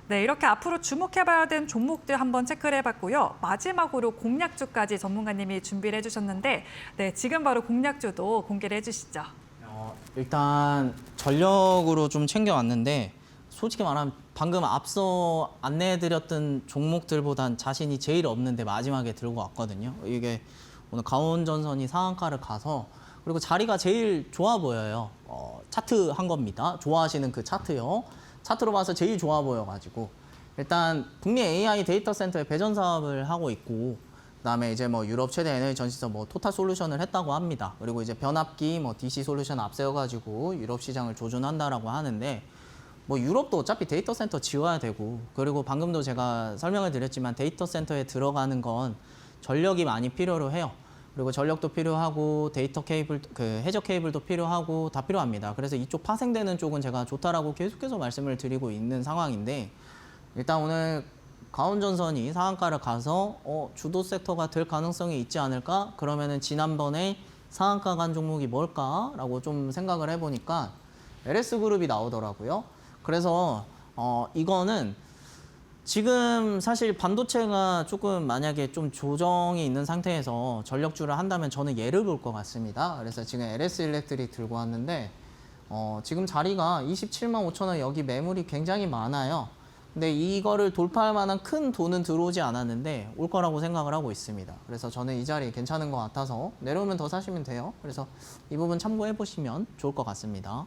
네, 이렇게 앞으로 주목해봐야 되는 종목들 한번 체크를 해봤고요. 마지막으로 공략주까지 전문가님이 준비를 해주셨는데 네, 지금 바로 공략주도 공개를 해주시죠. 일단 전력으로 좀 챙겨왔는데 솔직히 말하면 방금 앞서 안내해드렸던 종목들보단 자신이 제일 없는데 마지막에 들고 왔거든요. 이게 오늘 가온전선이 상한가를 가서 그리고 자리가 제일 좋아 보여요. 차트 한 겁니다. 좋아하시는 그 차트요. 차트로 봐서 제일 좋아 보여가지고 일단 북미 AI 데이터 센터에 배전 사업을 하고 있고 그다음에 이제 뭐 유럽 최대 에너지 전시서 뭐 토탈 솔루션을 했다고 합니다. 그리고 이제 변압기 뭐 DC 솔루션 앞세워가지고 유럽 시장을 조준한다라고 하는데 뭐 유럽도 어차피 데이터 센터 지어야 되고 그리고 방금도 제가 설명을 드렸지만 데이터 센터에 들어가는 건 전력이 많이 필요로 해요. 그리고 전력도 필요하고 데이터 케이블, 그 해저 케이블도 필요하고 다 필요합니다. 그래서 이쪽 파생되는 쪽은 제가 좋다라고 계속해서 말씀을 드리고 있는 상황인데 일단 오늘 가온전선이 상한가를 가서 주도 섹터가 될 가능성이 있지 않을까? 그러면은 지난번에 상한가 간 종목이 뭘까라고 좀 생각을 해보니까 LS그룹이 나오더라고요. 그래서 이거는 지금 사실 반도체가 조금 만약에 좀 조정이 있는 상태에서 전력주를 한다면 저는 얘를 볼 것 같습니다. 그래서 지금 LS일렉트릭 들고 왔는데 지금 자리가 27만 5천 원 여기 매물이 굉장히 많아요. 근데 이거를 돌파할 만한 큰 돈은 들어오지 않았는데 올 거라고 생각을 하고 있습니다. 그래서 저는 이 자리 괜찮은 것 같아서 내려오면 더 사시면 돼요. 그래서 이 부분 참고해 보시면 좋을 것 같습니다.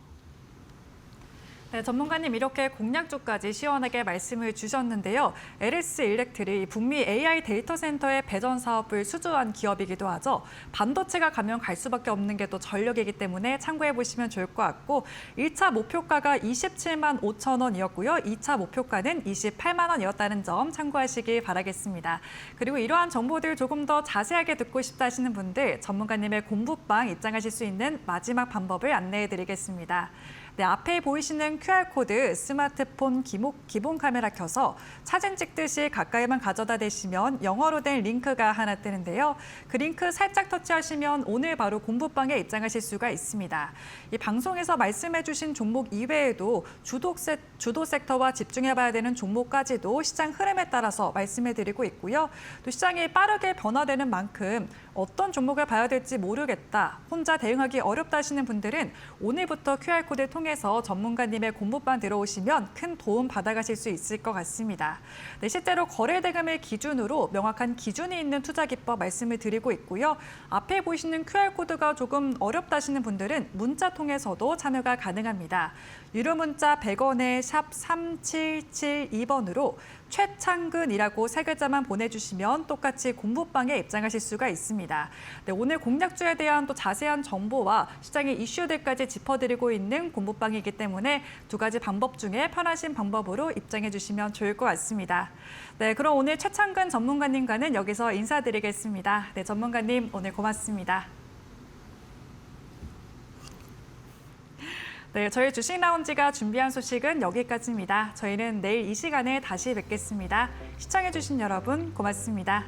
네, 전문가님 이렇게 공략주까지 시원하게 말씀을 주셨는데요. LS일렉트릭 북미 AI 데이터 센터의 배전 사업을 수주한 기업이기도 하죠. 반도체가 가면 갈 수밖에 없는 게 또 전력이기 때문에 참고해 보시면 좋을 것 같고 1차 목표가가 27만 5천 원이었고요. 2차 목표가는 28만 원이었다는 점 참고하시기 바라겠습니다. 그리고 이러한 정보들 조금 더 자세하게 듣고 싶다 하시는 분들 전문가님의 공부방 입장하실 수 있는 마지막 방법을 안내해 드리겠습니다. 네, 앞에 보이시는 QR코드 스마트폰 기본 카메라 켜서 사진 찍듯이 가까이만 가져다 대시면 영어로 된 링크가 하나 뜨는데요. 그 링크 살짝 터치하시면 오늘 바로 공부방에 입장하실 수가 있습니다. 이 방송에서 말씀해 주신 종목 이외에도 주도 섹터와 집중해봐야 되는 종목까지도 시장 흐름에 따라서 말씀해 드리고 있고요. 또 시장이 빠르게 변화되는 만큼 어떤 종목을 봐야 될지 모르겠다, 혼자 대응하기 어렵다 하시는 분들은 오늘부터 QR코드를 통해서 전문가님의 공부방 들어오시면 큰 도움 받아가실 수 있을 것 같습니다. 네, 실제로 거래 대금을 기준으로 명확한 기준이 있는 투자 기법 말씀을 드리고 있고요. 앞에 보이시는 QR코드가 조금 어렵다 하시는 분들은 문자 통해서도 참여가 가능합니다. 유료 문자 100원에 샵 3772번으로 최창근이라고 3글자만 보내주시면 똑같이 공부방에 입장하실 수가 있습니다. 네, 오늘 공략주에 대한 또 자세한 정보와 시장의 이슈들까지 짚어드리고 있는 공부방이기 때문에 두 가지 방법 중에 편하신 방법으로 입장해 주시면 좋을 것 같습니다. 네, 그럼 오늘 최창근 전문가님과는 여기서 인사드리겠습니다. 네, 전문가님 오늘 고맙습니다. 네, 저희 주식 라운지가 준비한 소식은 여기까지입니다. 저희는 내일 이 시간에 다시 뵙겠습니다. 시청해주신 여러분 고맙습니다.